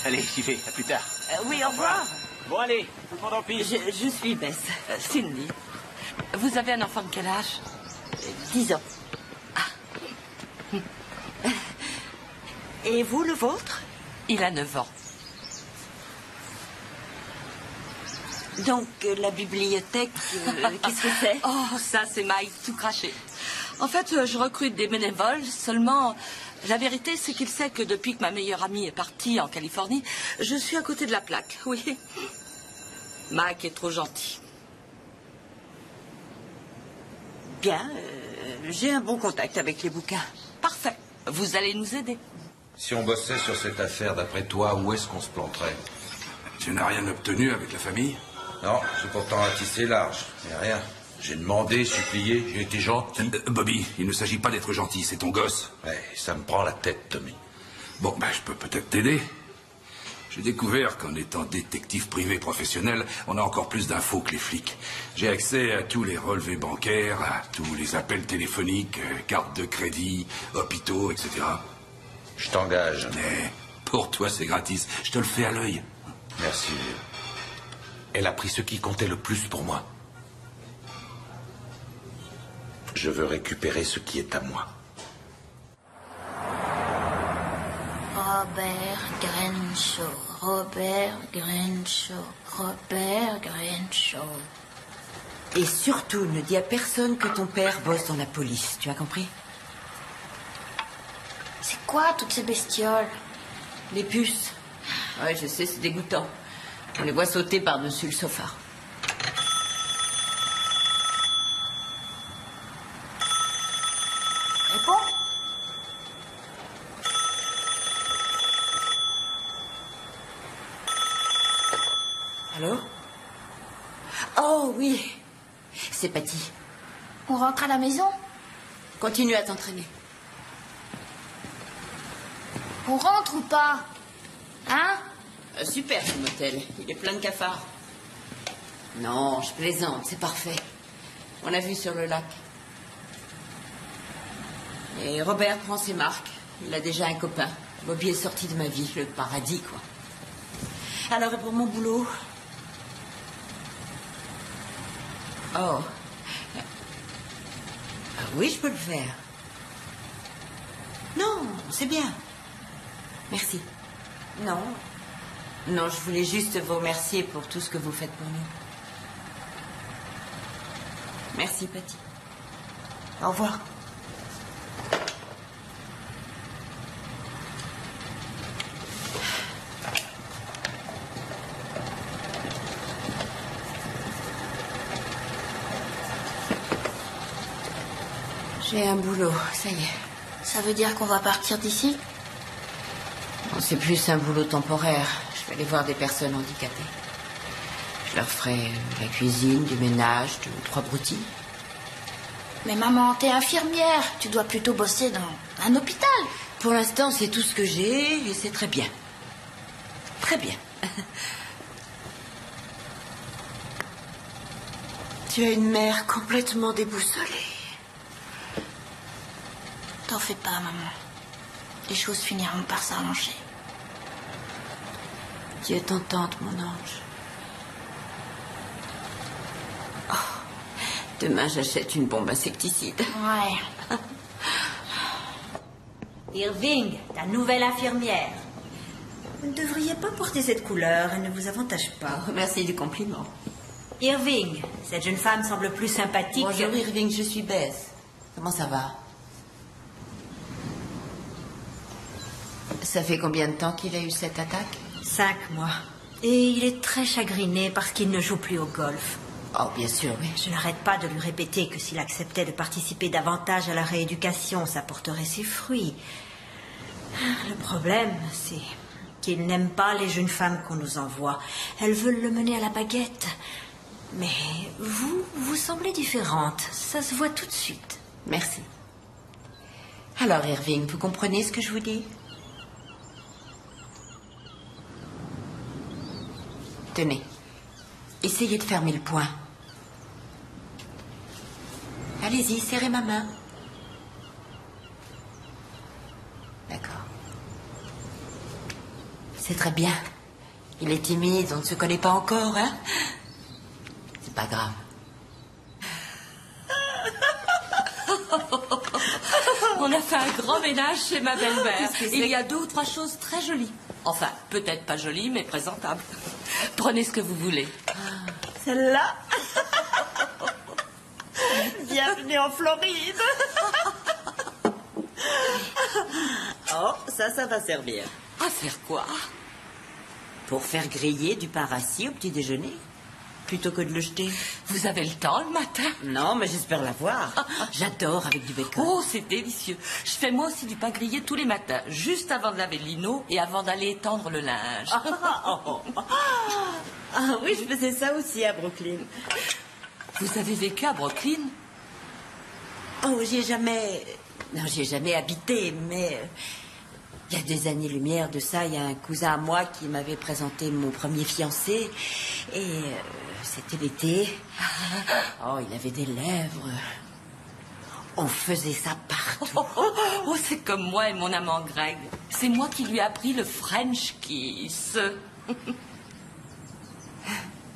Allez, j'y vais. À plus tard. Oui, au revoir. Bon, allez. Tout le monde en pile. Je suis Bess. Cindy. Vous avez un enfant de quel âge? 10 ans. Et vous, le vôtre? Il a 9 ans. Donc, la bibliothèque, qu'est-ce que c'est? Oh, ça, c'est Mike tout craché. En fait, je recrute des bénévoles, seulement, la vérité, c'est qu'il sait que depuis que ma meilleure amie est partie en Californie, je suis à côté de la plaque, oui. Mike est trop gentil. Bien, j'ai un bon contact avec les bouquins. Parfait. Vous allez nous aider. Si on bossait sur cette affaire, d'après toi, où est-ce qu'on se planterait? Tu n'as rien obtenu avec la famille? Non, j'ai pourtant ratissé large, mais rien. J'ai demandé, supplié, j'ai été gentil. Bobby, il ne s'agit pas d'être gentil, c'est ton gosse. Ouais, ça me prend la tête, Tommy. Bon, ben, je peux peut-être t'aider. J'ai découvert qu'en étant détective privé professionnel, on a encore plus d'infos que les flics. J'ai accès à tous les relevés bancaires, à tous les appels téléphoniques, cartes de crédit, hôpitaux, etc. Je t'engage. Mais pour toi, c'est gratis. Je te le fais à l'œil. Merci. Elle a pris ce qui comptait le plus pour moi. Je veux récupérer ce qui est à moi. Robert Grenshaw, Robert Grenshaw, Robert Grenshaw. Et surtout, ne dis à personne que ton père bosse dans la police, tu as compris? C'est quoi toutes ces bestioles? Les puces. Ouais, je sais, c'est dégoûtant. On les voit sauter par-dessus le sofa. Réponds. Allô? Oh oui, c'est Patty. On rentre à la maison? Continue à t'entraîner. On rentre ou pas? Hein? Super ce motel, il est plein de cafards. Non, je plaisante, c'est parfait. On l'a vu sur le lac. Et Robert prend ses marques. Il a déjà un copain. Bobby est sorti de ma vie, le paradis, quoi. Alors, et pour mon boulot? Oh. Oui, je peux le faire. Non, c'est bien. Merci. Non. Non, je voulais juste vous remercier pour tout ce que vous faites pour nous. Merci, Patty. Au revoir. J'ai un boulot, ça y est. Ça veut dire qu'on va partir d'ici? Non, c'est plus un boulot temporaire. Je vais aller voir des personnes handicapées. Je leur ferai la cuisine, du ménage, 2 ou 3 broutilles. Mais maman, t'es infirmière. Tu dois plutôt bosser dans un hôpital. Pour l'instant, c'est tout ce que j'ai et c'est très bien. Très bien. Tu as une mère complètement déboussolée. T'en fais pas, maman. Les choses finiront par s'arranger. Dieu t'entende, mon ange. Oh, demain, j'achète une bombe insecticide. Ouais. Irving, ta nouvelle infirmière. Vous ne devriez pas porter cette couleur, elle ne vous avantage pas. Oh, merci du compliment. Irving, cette jeune femme semble plus sympathique. Bonjour Irving, je suis Bess. Comment ça va? Ça fait combien de temps qu'il a eu cette attaque? 5 mois. Et il est très chagriné parce qu'il ne joue plus au golf. Oh, bien sûr, oui. Je n'arrête pas de lui répéter que s'il acceptait de participer davantage à la rééducation, ça porterait ses fruits. Le problème, c'est qu'il n'aime pas les jeunes femmes qu'on nous envoie. Elles veulent le mener à la baguette. Mais vous semblez différente. Ça se voit tout de suite. Merci. Alors, Irving, vous comprenez ce que je vous dis? Tenez. Essayez de fermer le poing. Allez-y, serrez ma main. D'accord. C'est très bien. Il est timide, on ne se connaît pas encore, hein? C'est pas grave. On a fait un grand ménage chez ma belle-mère. Il y a 2 ou 3 choses très jolies. Enfin, peut-être pas jolies, mais présentables. Prenez ce que vous voulez. Celle-là? Bienvenue en Floride. Oh, ça va servir. À faire quoi? Pour faire griller du pain rassis au petit déjeuner, plutôt que de le jeter. Vous avez le temps le matin? Non, mais j'espère l'avoir. J'adore avec du bacon. Oh, c'est délicieux. Je fais moi aussi du pain grillé tous les matins, juste avant de laver le lino et avant d'aller étendre le linge. Ah oui, je faisais ça aussi à Brooklyn. Vous avez vécu à Brooklyn? Oh, j'y ai jamais habité, mais il y a des années-lumière de ça, il y a un cousin à moi qui m'avait présenté mon premier fiancé, et c'était l'été. Oh, il avait des lèvres. On faisait ça partout. Oh, c'est comme moi et mon amant Greg. C'est moi qui lui ai appris le French kiss.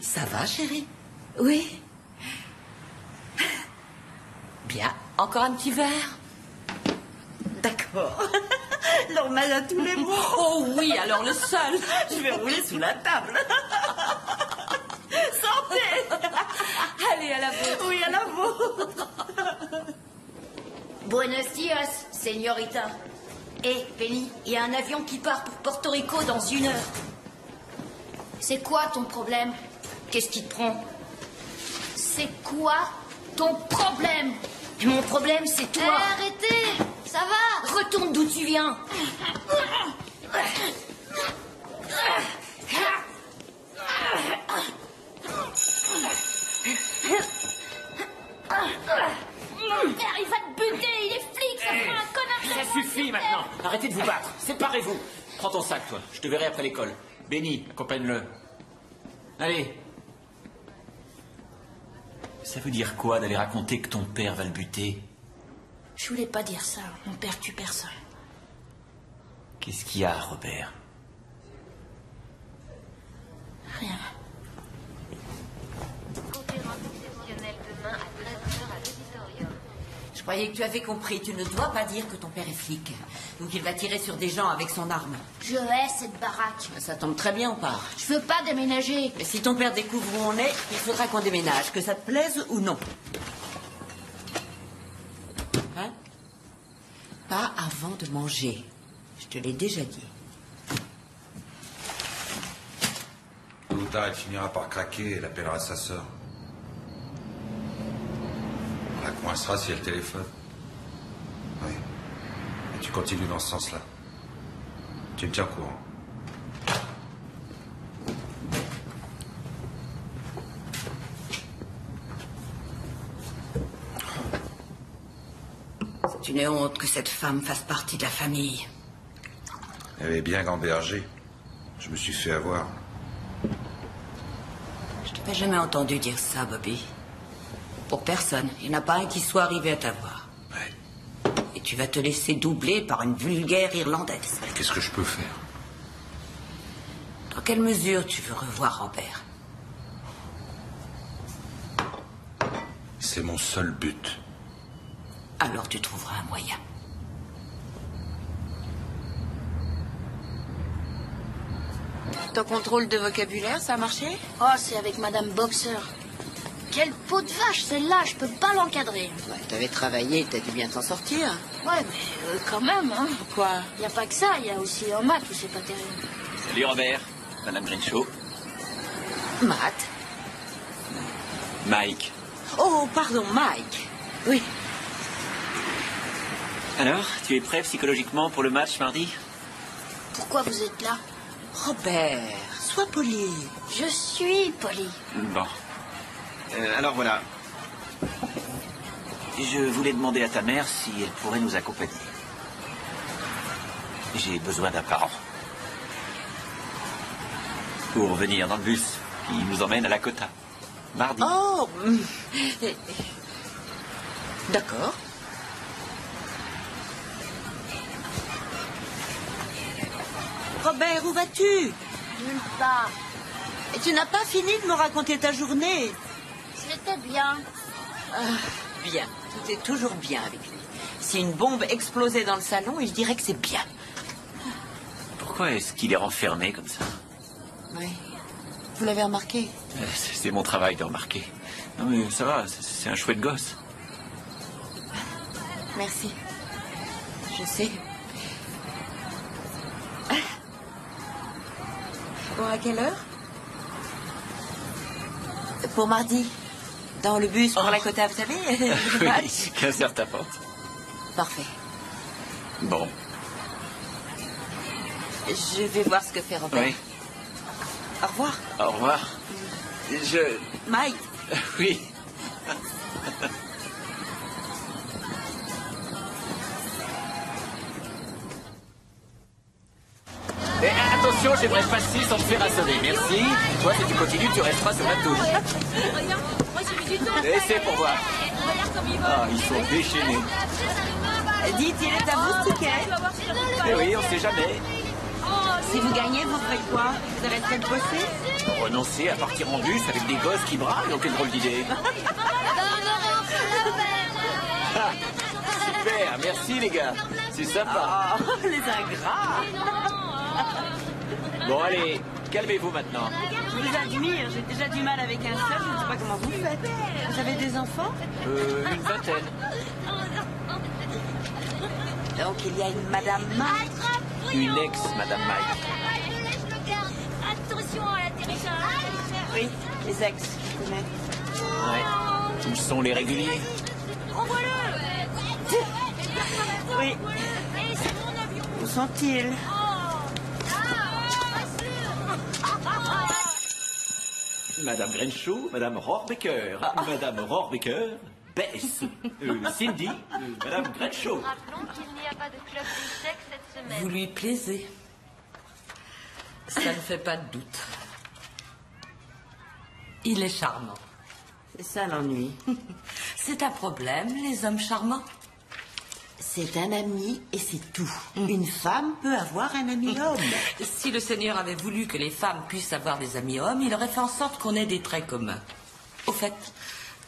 Ça va, chérie? Oui. Bien. Encore un petit verre? D'accord. Normal à tous les mots. Oh oui, alors le seul. Je vais rouler sous la table. Santé. Allez, à la vôtre. Oui, à la vôtre. Buenos dias, señorita. Hé, Penny, il y a un avion qui part pour Porto Rico dans 1 heure. C'est quoi ton problème? Qu'est-ce qui te prend? C'est quoi ton problème? Mon problème, c'est toi. Arrêtez! Ça va? Retourne d'où tu viens. Mon père, il va te buter! Il est flic! Ça fera un connard! Ça suffit maintenant. Arrêtez de vous battre. Séparez-vous. Prends ton sac, toi. Je te verrai après l'école. Benny, accompagne-le. Allez. Ça veut dire quoi d'aller raconter que ton père va le buter? Je voulais pas dire ça. Mon père tue personne. Qu'est-ce qu'il y a, Robert? Rien. Je croyais que tu avais compris. Tu ne dois pas dire que ton père est flic. Donc il va tirer sur des gens avec son arme. Je hais cette baraque. Ça tombe très bien, on part. Je veux pas déménager. Mais si ton père découvre où on est, il faudra qu'on déménage, que ça te plaise ou non. Hein? Pas avant de manger. Je te l'ai déjà dit. Tôt ou tard, elle finira par craquer, elle appellera sa sœur. On la coincera si elle téléphone. Oui. Et tu continues dans ce sens-là. Tu me tiens au courant. C'est une honte que cette femme fasse partie de la famille. Elle est bien gambergée. Je me suis fait avoir. Je t'avais jamais entendu dire ça, Bobby. Pour personne. Il n'y en a pas un qui soit arrivé à t'avoir. Ouais. Et tu vas te laisser doubler par une vulgaire Irlandaise. Mais qu'est-ce que je peux faire? Dans quelle mesure tu veux revoir Robert? C'est mon seul but. Alors tu trouveras un moyen. Ton contrôle de vocabulaire, ça a marché? Oh, c'est avec Madame Boxer. Quelle peau de vache, celle-là, je peux pas l'encadrer. Ouais, t'avais travaillé, t'as dû bien t'en sortir. Ouais, mais quand même, hein. Pourquoi? Y a pas que ça, y a aussi un maths où c'est pas terrible. Salut, Robert. Madame Grinshaw. Matt. Mike. Oh, pardon, Mike. Oui. Alors, tu es prêt psychologiquement pour le match mardi? Pourquoi vous êtes là? Robert, sois poli. Je suis poli. Bon. Alors voilà. Je voulais demander à ta mère si elle pourrait nous accompagner. J'ai besoin d'un parent. Pour venir dans le bus Il nous emmène à la Cota. Mardi. Oh D'accord. Robert, où vas-tu? Nulle part. Et tu n'as pas fini de me raconter ta journée? C'était bien. Bien. Tout est toujours bien avec lui. Si une bombe explosait dans le salon, il dirait que c'est bien. Pourquoi est-ce qu'il est renfermé comme ça? Oui. Vous l'avez remarqué? C'est mon travail de remarquer. Non mais ça va, c'est un chouette gosse. Merci. Je sais. Bon, à quelle heure? Pour mardi. Dans le bus pour la Cota, vous savez? Oui, 15h ta porte. Parfait. Bon. Je vais voir ce que fait Robert. Oui. Au revoir. Au revoir. Mike. Oui. Et attention, j'aimerais passer sans te faire assommer. Merci. Toi, si tu continues, tu resteras sur la touche. Laissez pour voir. Ah, ils sont déchaînés. Dites, il est à vous, ce ticket. Eh oui, on sait jamais. Si vous gagnez, vous ferez quoi? Vous arrêterez de bosser? Renoncer à partir en bus avec des gosses qui braillent, quelle drôle d'idée. Ah, super, merci les gars. C'est sympa. Oh, les ingrats. Bon, allez, calmez-vous maintenant. Je vous admire, j'ai déjà du mal avec un seul, je ne sais pas comment vous faites. Vous avez des enfants? Une vingtaine. Donc il y a une Madame Mike. Une ex-Madame Mike. Attention à l'atterrissage. Oui, les ex, je connais. Ouais. Où sont les réguliers? Envoie-le. Oui. Où sont-ils? Madame Grenshaw, Madame Rohrbecker, Madame Rohrbecker, Bess, Cindy, Madame Grenshaw. Rappelons qu'il n'y a pas de club d'échecs cette semaine. Vous lui plaisez. Ça ne fait pas de doute. Il est charmant. C'est ça l'ennui. C'est un problème, les hommes charmants. C'est un ami et c'est tout. Une femme peut avoir un ami homme. Si le Seigneur avait voulu que les femmes puissent avoir des amis hommes, il aurait fait en sorte qu'on ait des traits communs. Au fait,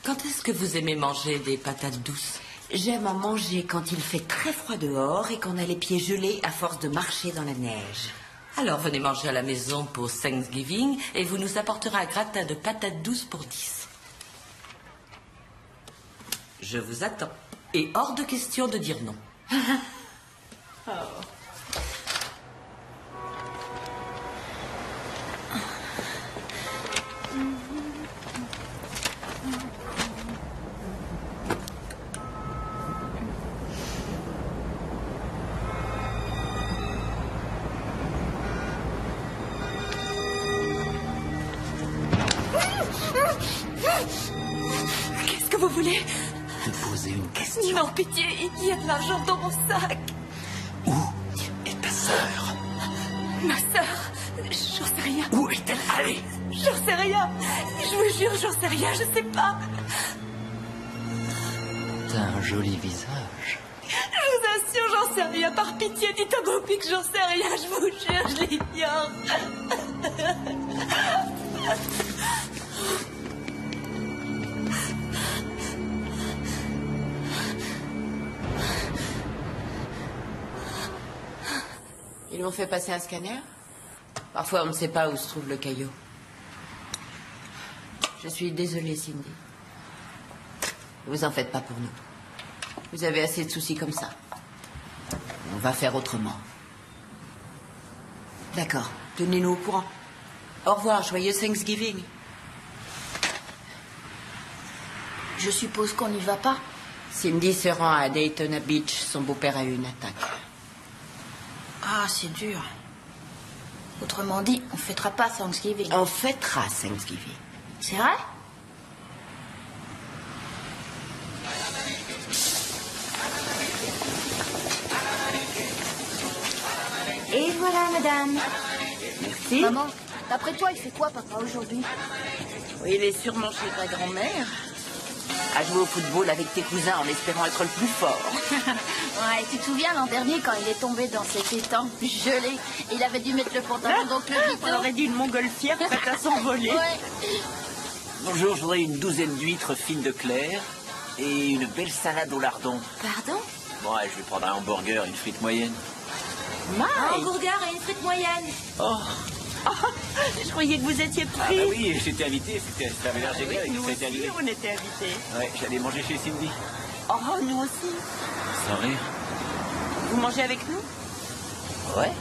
quand est-ce que vous aimez manger des patates douces? J'aime en manger quand il fait très froid dehors et qu'on a les pieds gelés à force de marcher dans la neige. Alors venez manger à la maison pour Thanksgiving et vous nous apporterez un gratin de patates douces pour 10. Je vous attends. Et hors de question de dire non. Oh. Qu'est-ce que vous voulez? Te poser une question. Non, pitié, il y a de l'argent dans mon sac. Où est ta sœur? Ma sœur, j'en sais rien. Où est-elle allée? J'en sais rien. Je vous jure, j'en sais rien, je sais pas. T'as un joli visage. Je vous assure, j'en sais rien. Par pitié, dites à Bobby que j'en sais rien. Je vous jure, je l'ignore. Ils l'ont fait passer un scanner? Parfois, on ne sait pas où se trouve le caillot. Je suis désolée, Cindy. Ne vous en faites pas pour nous. Vous avez assez de soucis comme ça. On va faire autrement. D'accord. Tenez-nous au courant. Au revoir. Joyeux Thanksgiving. Je suppose qu'on n'y va pas. Cindy se rend à Daytona Beach. Son beau-père a eu une attaque. Ah, c'est dur. Autrement dit, on fêtera pas Thanksgiving. On fêtera Thanksgiving. C'est vrai? Et voilà, madame. Merci. Maman, D'après toi, il fait quoi, papa, aujourd'hui? Oui, il est sûrement chez ta grand-mère. À jouer au football avec tes cousins en espérant être le plus fort. Ouais, tu te souviens l'an dernier quand il est tombé dans cet étang gelé? Il avait dû mettre le pantalon donc le vito. On aurait dit une montgolfière prête à s'envoler. Ouais. Bonjour, je voudrais une douzaine d'huîtres fines de Claire et une belle salade au lardon. Pardon? Bon, ouais, je vais prendre un hamburger, une frite moyenne. Un hamburger et une frite moyenne. Oh, Je croyais que vous étiez ah pris. bah oui, j'étais invité, ça avait l'air génial. Nous ça a été aussi, annulé. on était invités. Ouais, j'allais manger chez Cindy. Oh, nous aussi. Sans rire. Vous mangez avec nous? Ouais.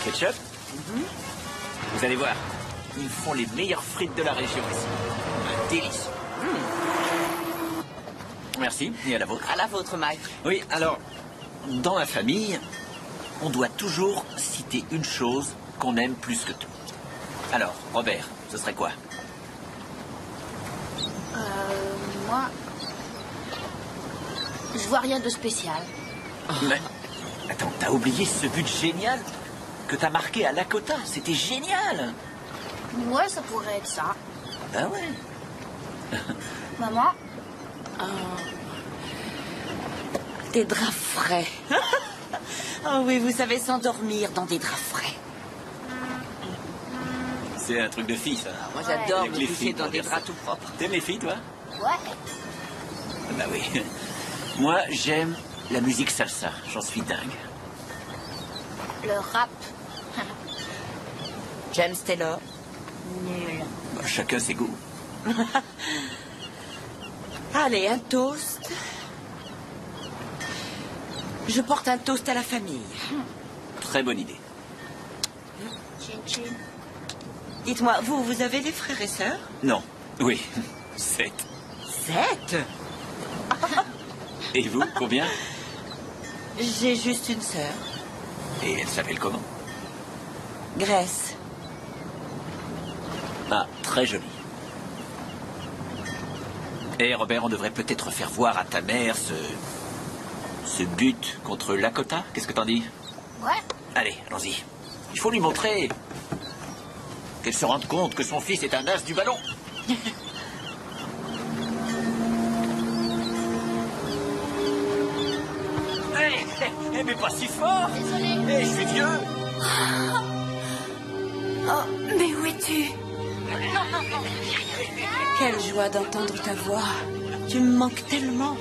Ketchup? Vous allez voir, ils font les meilleures frites de la région ici. Un délice. Merci, et à la vôtre. À la vôtre, Mike. Oui, alors, dans la famille, on doit toujours citer une chose qu'on aime plus que tout. Alors, Robert, ce serait quoi? Moi... Je vois rien de spécial. Mais, attends, t'as oublié ce but génial que t'as marqué à Lakota? C'était génial! Ouais, ça pourrait être ça. Ben ouais. Maman? Des draps frais. Oh oui, vous savez s'endormir dans des draps frais. C'est un truc de fille, ça. Moi, j'adore Avec me les coucher filles, dans pour des dire draps ça. tout propres. T'aimes les filles, toi? Ouais. Bah oui. Moi, j'aime la musique salsa. J'en suis dingue. Le rap. James Taylor. Nul. Bah, chacun ses goûts. Allez, un toast. Je porte un toast à la famille. Très bonne idée. Chin chin. Dites-moi, vous avez des frères et sœurs? Non. Oui. 7. 7? Et vous, combien? J'ai juste une sœur. Et elle s'appelle comment? Grace. Ah, très jolie. Et Robert, on devrait peut-être faire voir à ta mère ce but contre Lakota. Qu'est-ce que t'en dis? Ouais. Allez, allons-y. Il faut lui montrer qu'elle se rende compte que son fils est un as du ballon. Mais pas si fort. Désolée. Je suis vieux. Oh, mais où es-tu? Quelle joie d'entendre ta voix. Tu me manques tellement.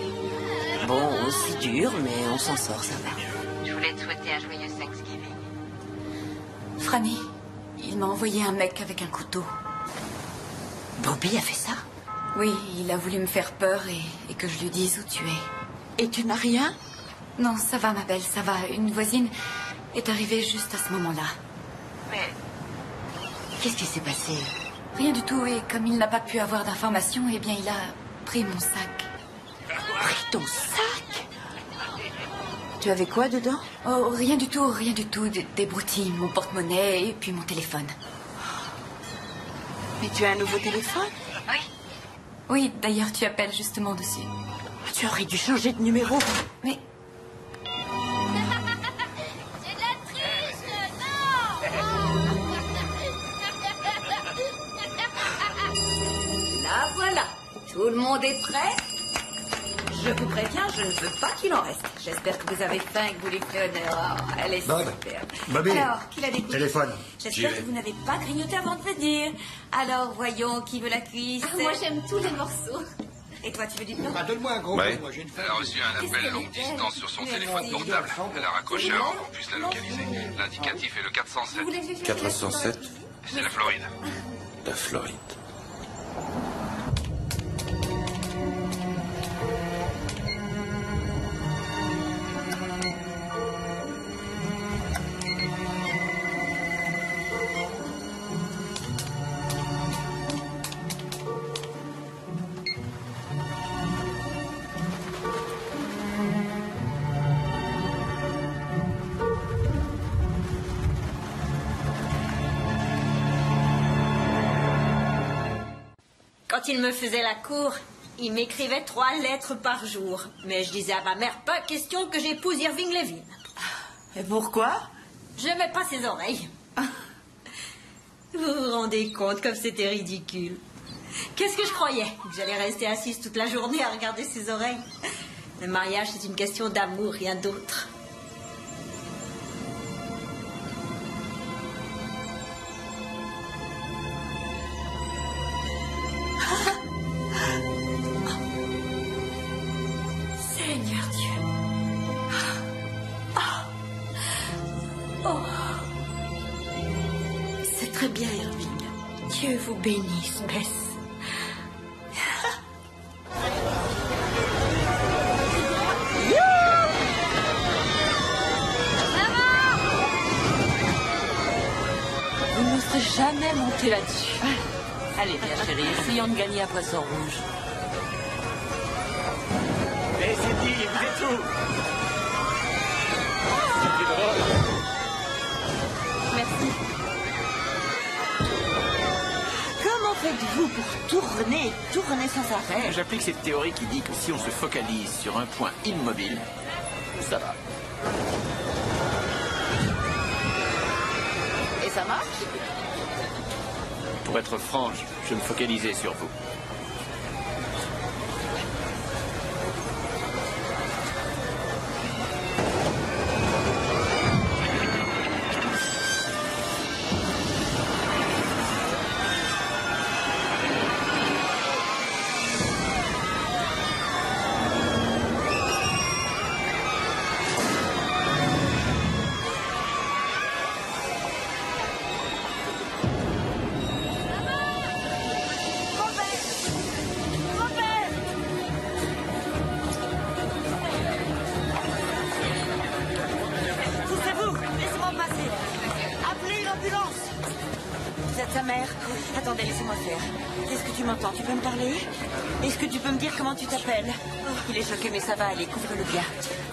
Bon, c'est dur, mais on s'en sort, ça va. Je voulais te souhaiter un joyeux Thanksgiving. Franny, il m'a envoyé un mec avec un couteau. Bobby a fait ça? Oui, il a voulu me faire peur et que je lui dise où tu es. Et tu n'as rien? Non, ça va, ma belle, ça va. Une voisine est arrivée juste à ce moment-là. Mais... Qu'est-ce qui s'est passé? Rien du tout, et comme il n'a pas pu avoir d'informations, eh bien, il a pris mon sac. Pris ton sac? Tu avais quoi dedans? Oh, rien du tout, rien du tout. Des broutilles, mon porte-monnaie et puis mon téléphone. Mais tu as un nouveau téléphone? Oui. Oui, d'ailleurs, tu appelles justement dessus. Tu aurais dû changer de numéro. Mais... C'est de la triche, non. Là, voilà. Tout le monde est prêt? Je vous préviens, je ne veux pas qu'il en reste. J'espère que vous avez faim et que vous lui ferez honneur. Oh, elle est Bob. superbe. Bobby. Alors, qui l'a découvert? Téléphone. J'espère que vous n'avez pas grignoté avant de venir. Alors, voyons, qui veut la cuisse? Ah, moi, j'aime tous les morceaux. Et toi, tu veux du blanc? Bah, donne-moi un gros Ouais. mot, moi j'ai une Elle a reçu un appel longue distance sur son téléphone portable. Elle a raccroché avant qu'on puisse la localiser. L'indicatif est le 407. 407? C'est la Floride. La Floride. Quand il me faisait la cour, il m'écrivait 3 lettres par jour. Mais je disais à ma mère, pas question que j'épouse Irving Levin. Et pourquoi? J'aimais pas ses oreilles. Vous vous rendez compte comme c'était ridicule? Qu'est-ce que je croyais? Que j'allais rester assise toute la journée à regarder ses oreilles? Le mariage, c'est une question d'amour, rien d'autre. Seigneur Dieu. Oh. C'est très bien, Irving. Dieu vous bénisse, Bess. Vous ne serez jamais monté là-dessus. Allez, bien chérie, essayons de gagner un poisson rouge. Eh, c'est dit, vous êtes où? C'était drôle. Merci. Comment faites-vous pour tourner sans arrêt? J'applique cette théorie qui dit que si on se focalise sur un point immobile, ça va. Et ça marche? Pour être franche, je me focalisais sur vous. Poussez-vous, laissez-moi passer. Appelez l'ambulance. Vous êtes sa mère? Attendez, laissez-moi faire. Est-ce que tu m'entends? Tu peux me parler? Est-ce que tu peux me dire comment tu t'appelles? Il est choqué, mais ça va aller, couvre-le bien.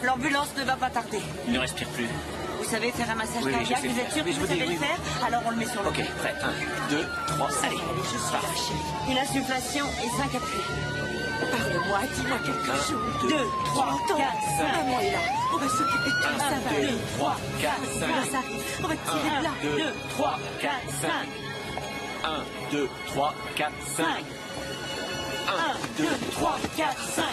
L'ambulance ne va pas tarder. Il ne respire plus. Vous savez faire un massage Oui, je cardiaque? sais Vous faire. êtes sûr que Oui, je vous vous dis, savez oui, le faire? Alors on le met sur le Ok, prêt. 1, 2, 3, allez. Allez, je suis là, chérie. Une insufflation et 5 appuis. Parle-moi, dis-moi quelque chose. 2, 3, 4, 5. Maman est là. On va s'occuper de tout ça. 1, 2, 3, 4, 5. Ça arrive. On va tirer de là. 2, 3, 4, 5. 1, 2, 3, 4, 5. 1, 2, 3, 4, 5.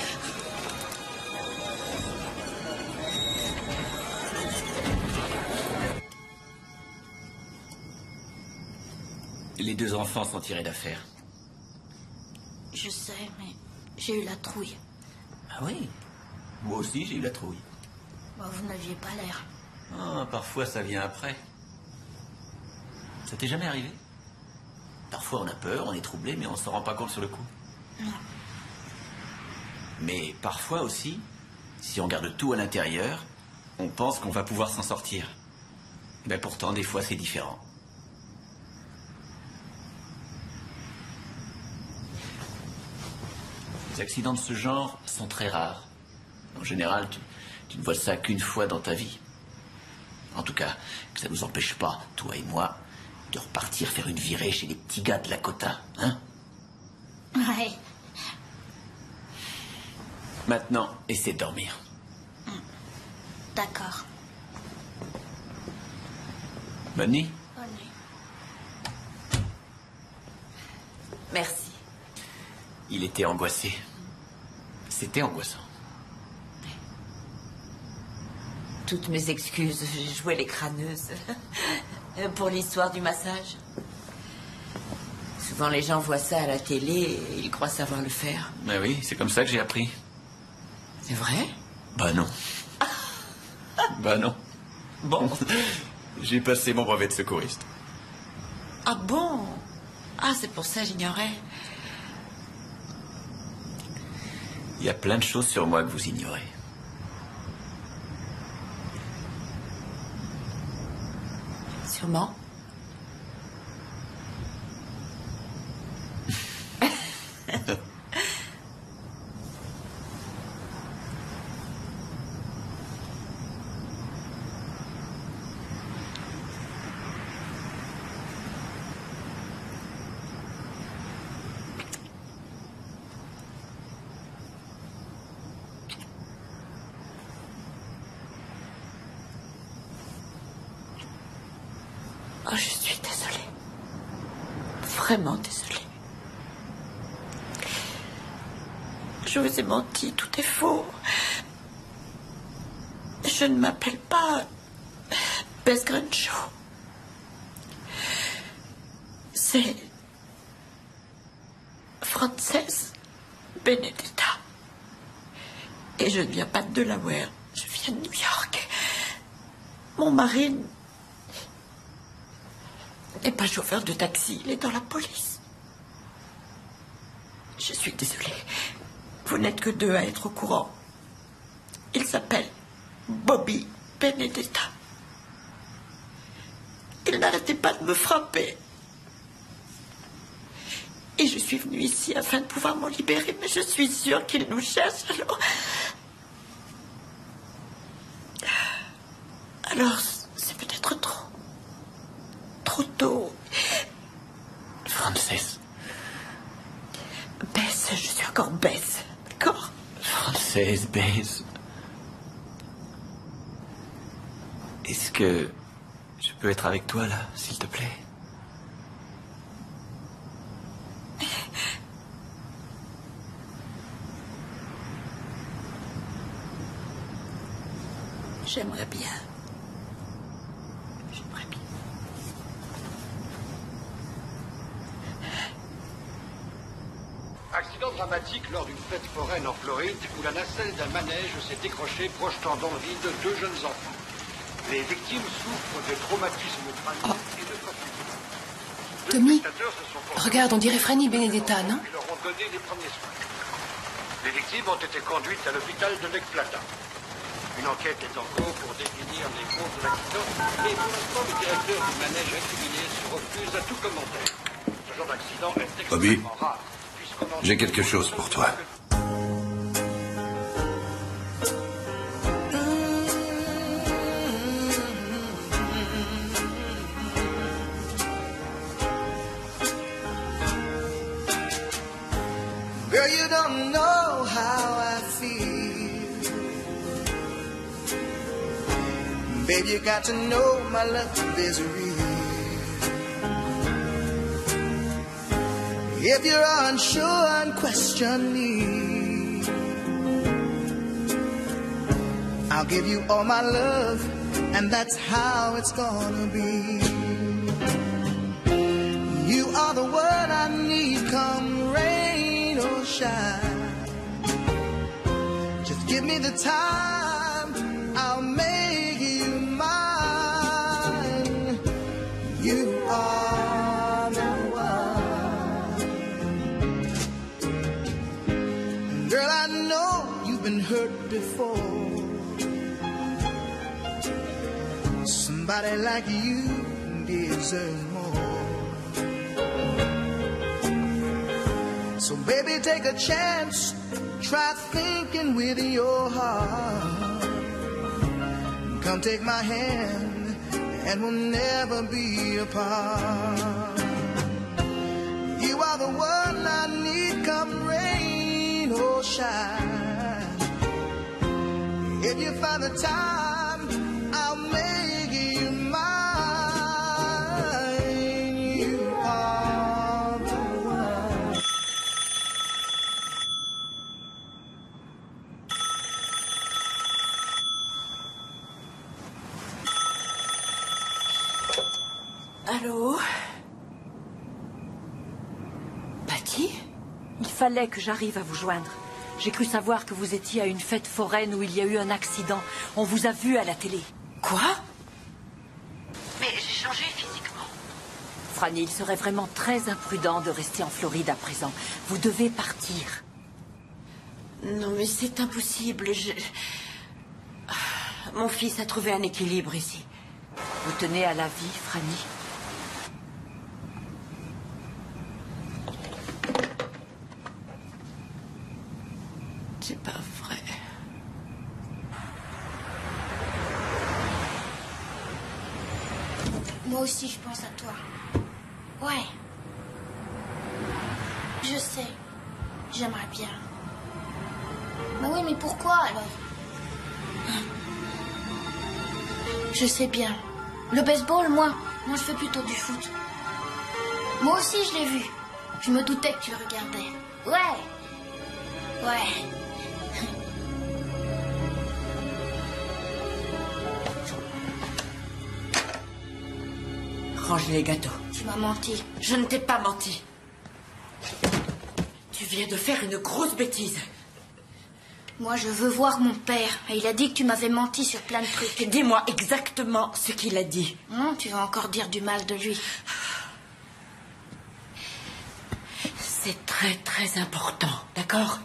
Les deux enfants sont tirés d'affaire. Je sais, mais j'ai eu la trouille. Ah oui? Moi aussi, j'ai eu la trouille. Bah, vous n'aviez pas l'air. Ah, parfois, ça vient après. Ça t'est jamais arrivé? Parfois, on a peur, on est troublé, mais on s'en rend pas compte sur le coup. Non. Mais parfois aussi, si on garde tout à l'intérieur, on pense qu'on va pouvoir s'en sortir. Mais pourtant, des fois, c'est différent. Les accidents de ce genre sont très rares. En général, tu ne vois ça qu'une fois dans ta vie. En tout cas, que ça ne nous empêche pas, toi et moi, de repartir faire une virée chez les petits gars de Lakota, hein? Ouais. Maintenant, essaie de dormir. D'accord. Bonne nuit. Bonne nuit. Merci. Il était angoissé. C'était angoissant. Toutes mes excuses, j'ai joué les crâneuses. Pour l'histoire du massage. Souvent les gens voient ça à la télé et ils croient savoir le faire. Ben oui, c'est comme ça que j'ai appris. C'est vrai? Bah non. Bah non. Bon, j'ai passé mon brevet de secouriste. Ah bon? Ah, c'est pour ça j'ignorais. Il y a plein de choses sur moi que vous ignorez. Sûrement. Oh, je suis désolée. Vraiment désolée. Je vous ai menti, tout est faux. Je ne m'appelle pas Bess Crenshaw. C'est Frances Benedetta. Et je ne viens pas de Delaware, je viens de New York. Mon mari n'est pas chauffeur de taxi, il est dans la police. Je suis désolée. Vous n'êtes que deux à être au courant. Il s'appelle Bobby Benedetta. Il n'arrêtait pas de me frapper. Et je suis venue ici afin de pouvoir m'en libérer, mais je suis sûre qu'il nous cherche, alors c'est peut-être trop tôt. Frances. Bess, je suis encore Bess, d'accord? Frances, Bess. Est-ce que je peux être avec toi, là, s'il te plaît? J'aimerais bien. J'aimerais bien. Accident dramatique lors d'une fête foraine en Floride où la nacelle d'un manège s'est décrochée, projetant dans le vide deux jeunes enfants. Les victimes souffrent de traumatismes crâniens et de fractures. Tommy, regarde, on dirait Franny Benedetta, non? Ils leur ont donné les premiers soins. Les victimes ont été conduites à l'hôpital de Lake Plata. Une enquête est en cours pour définir les causes de l'accident, mais pour l'instant, le directeur du manège incriminé se refuse à tout commentaire. Ce genre d'accident est Bobby, extrêmement rare. j'ai quelque chose pour toi. Girl, you don't know how I feel. Baby, you got to know my love is real. If you're unsure and question me, I'll give you all my love, and that's how it's gonna be. You are the one I need, come rain or shine. Just give me the time, I'll make you mine. You are the one. Girl, I know you've been hurt before. Somebody like you deserves more. So baby, take a chance, try thinking with your heart. Come take my hand, and we'll never be apart. You are the one I need, come rain or shine. If you find the time, I'll make you mine. You are the one. Allô? Patty? Il fallait que j'arrive à vous joindre. J'ai cru savoir que vous étiez à une fête foraine où il y a eu un accident. On vous a vu à la télé. Quoi? Mais j'ai changé physiquement. Franny, il serait vraiment très imprudent de rester en Floride à présent. Vous devez partir. Non, mais c'est impossible. Mon fils a trouvé un équilibre ici. Vous tenez à la vie, Franny? C'est pas vrai. Moi aussi, je pense à toi. Ouais. Je sais. J'aimerais bien. Mais oui, mais pourquoi alors? Je sais bien. Le baseball, moi, Moi, je fais plutôt du foot. Moi aussi, je l'ai vu. Je me doutais que tu le regardais. Ouais. Ouais. Range les gâteaux. Tu m'as menti. Je ne t'ai pas menti. Tu viens de faire une grosse bêtise. Moi, je veux voir mon père. Et il a dit que tu m'avais menti sur plein de trucs. Dis-moi exactement ce qu'il a dit. Tu vas encore dire du mal de lui. C'est très, très important, d'accord?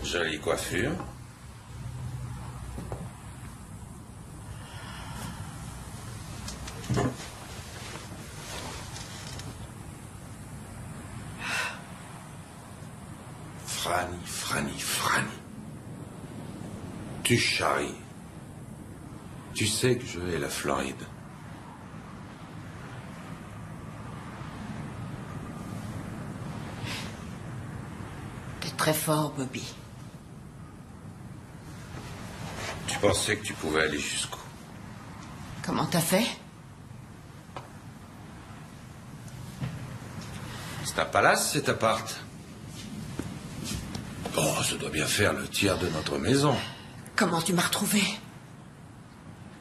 Jolie coiffure. Franny. Tu charries. Tu sais que je hais la Floride. T'es très fort, Bobby. Tu pensais que tu pouvais aller jusqu'où? Comment t'as fait? C'est un palace, cet appart. Bon, ça doit bien faire le tiers de notre maison. Comment tu m'as retrouvé?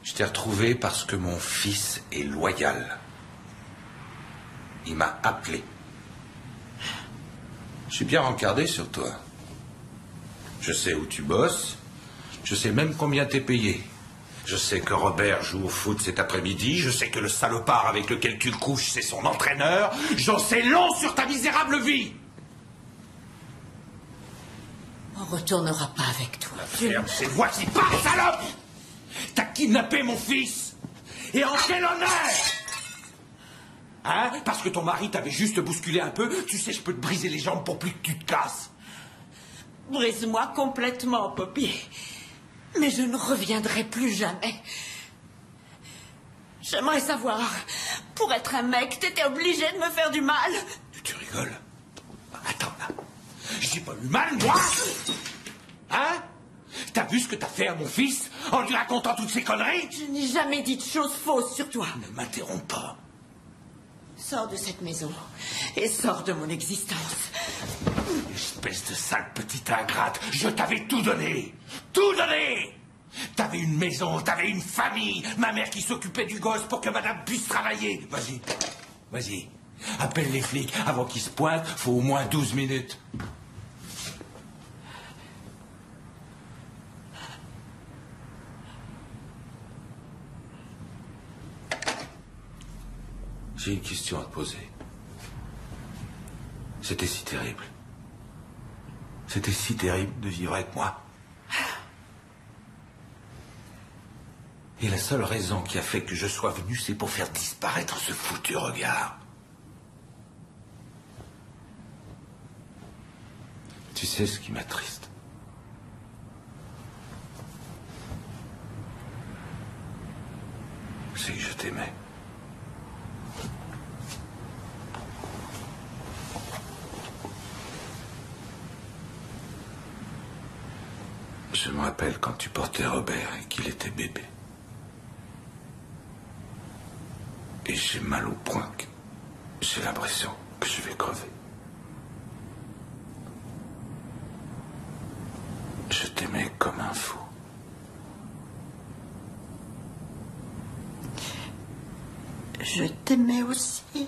Je t'ai retrouvé parce que mon fils est loyal. Il m'a appelé. Je suis bien rencardé sur toi. Je sais où tu bosses. Je sais même combien t'es payé. Je sais que Robert joue au foot cet après-midi. Je sais que le salopard avec lequel tu le couches, c'est son entraîneur. J'en sais long sur ta misérable vie. On retournera pas avec toi. Ferme, c'est moi qui parle, salope! T'as kidnappé mon fils! Et en quel honneur! Hein? Parce que ton mari t'avait juste bousculé un peu, tu sais, je peux te briser les jambes pour plus que tu te casses. Brise-moi complètement, Poppy. Mais je ne reviendrai plus jamais. J'aimerais savoir, pour être un mec, t'étais obligé de me faire du mal? Tu rigoles? Attends, là. J'ai pas eu mal, moi? Hein? T'as vu ce que t'as fait à mon fils en lui racontant toutes ces conneries? Je n'ai jamais dit de choses fausses sur toi. Ne m'interromps pas. Sors de cette maison et sors de mon existence. Espèce de sale petite ingrate, je t'avais tout donné. Tout donné! T'avais une maison, t'avais une famille, ma mère qui s'occupait du gosse pour que madame puisse travailler. Vas-y, vas-y. Appelle les flics avant qu'ils se pointent, faut au moins 12 minutes. J'ai une question à te poser. C'était si terrible. C'était si terrible de vivre avec moi. Et la seule raison qui a fait que je sois venu, c'est pour faire disparaître ce foutu regard. Tu sais ce qui m'attriste? C'est que je t'aimais. Je me rappelle quand tu portais Robert et qu'il était bébé. Et j'ai mal au poing. J'ai l'impression que je vais crever. Je t'aimais comme un fou. Je t'aimais aussi.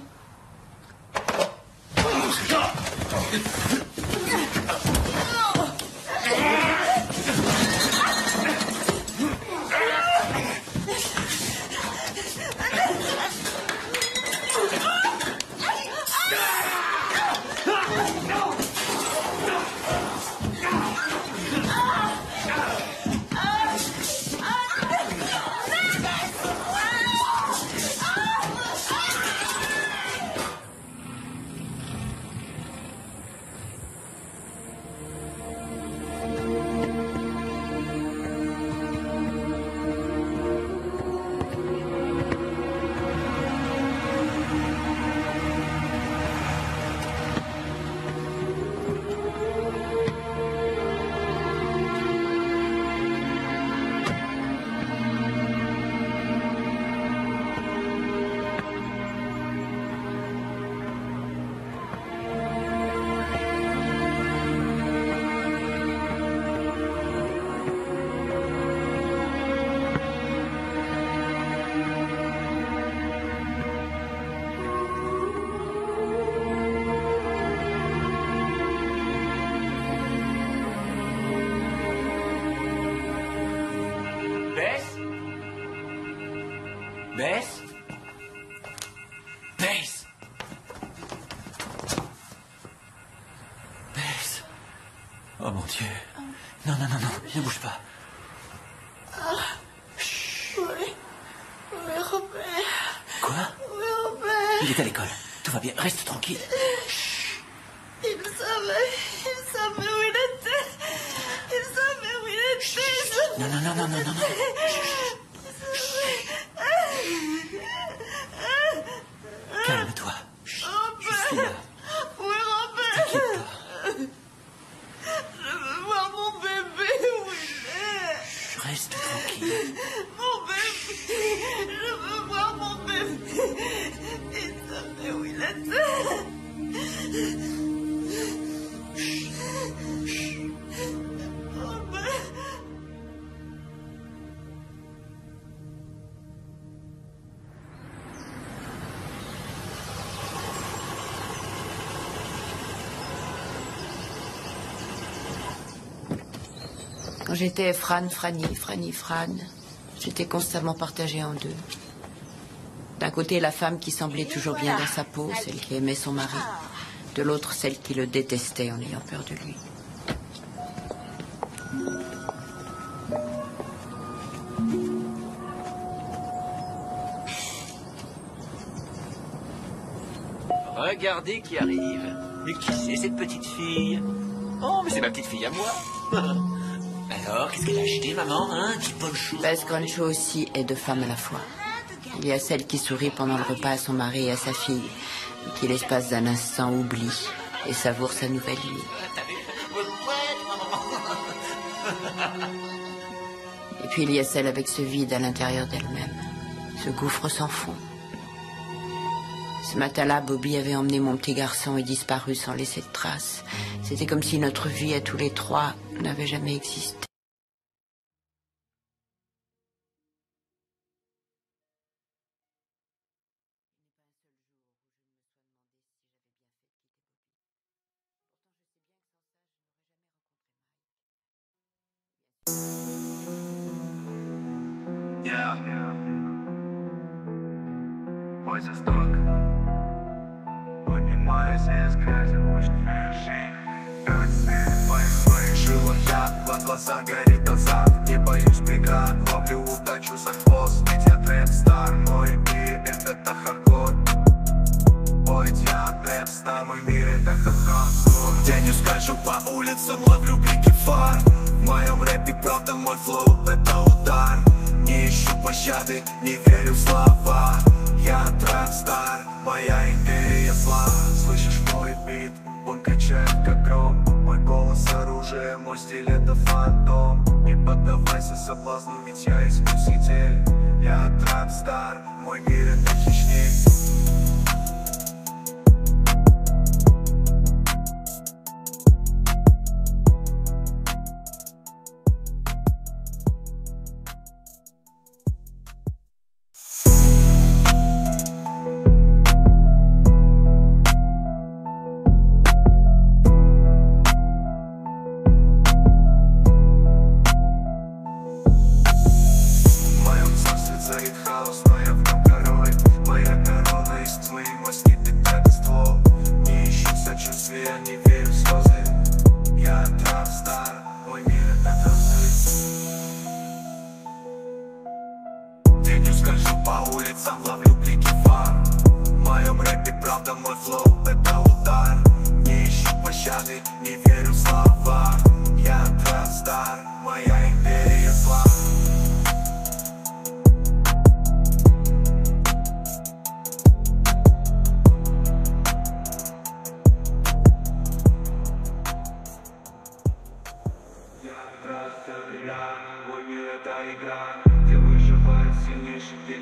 Bess? Bess? Bess? Oh mon Dieu. Non, non, non, non, ne bouge pas. Oui. Oui, Robert. Quoi? Oui, Robert. Il est à l'école. Tout va bien. Reste tranquille. Il savait où il était. Il savait où il était. Non, non, non, non, non, non, non. Calme-toi. Je suis là. Oui, Robert. Je veux voir mon bébé où il est. Reste tranquille. Mon bébé. Je veux voir mon bébé. Il savait où il était. Quand j'étais Fran, Franny, Fran, J'étais constamment partagée en deux. D'un côté, la femme qui semblait toujours bien dans sa peau, celle qui aimait son mari. De l'autre, celle qui le détestait en ayant peur de lui. Regardez qui arrive. Mais qui c'est cette petite fille? Oh, mais c'est ma petite fille à moi. Alors, qu'est-ce qu'elle a acheté, maman, hein? Petit poncho. Bess Grancho aussi est deux femmes à la fois. Il y a celle qui sourit pendant le repas à son mari et à sa fille, et qui l'espace d'un instant oublie et savoure sa nouvelle vie. Et puis il y a celle avec ce vide à l'intérieur d'elle-même, ce gouffre sans fond. Ce matin-là, Bobby avait emmené mon petit garçon et disparu sans laisser de traces. C'était comme si notre vie à tous les trois n'avait jamais existé. Yeah. Boys are stuck. Поднимаюсь из грязи, лучшая жизнь. Жила я, в глазах горит азарт. Не боюсь преград, ловлю удачу за хвост. Ведь я трэп-стар, мой мир это хардкор. Ой, я трэп-стар, мой мир это хардкор. Тенью скольжу по улицам, ловлю блики фар. В моем рэпе правда мой флоу это удар. Не ищу пощады, не верю в слова. Я трэп-стар, моя империя зла. Слышишь мой бит, он качает как гром. Мой голос оружие, мой стиль это фантом. Не поддавайся соблазну, ведь я искуситель. Я трэп-стар, мой мир это хищник. Мой мир это игра, где выживает сильнейший, где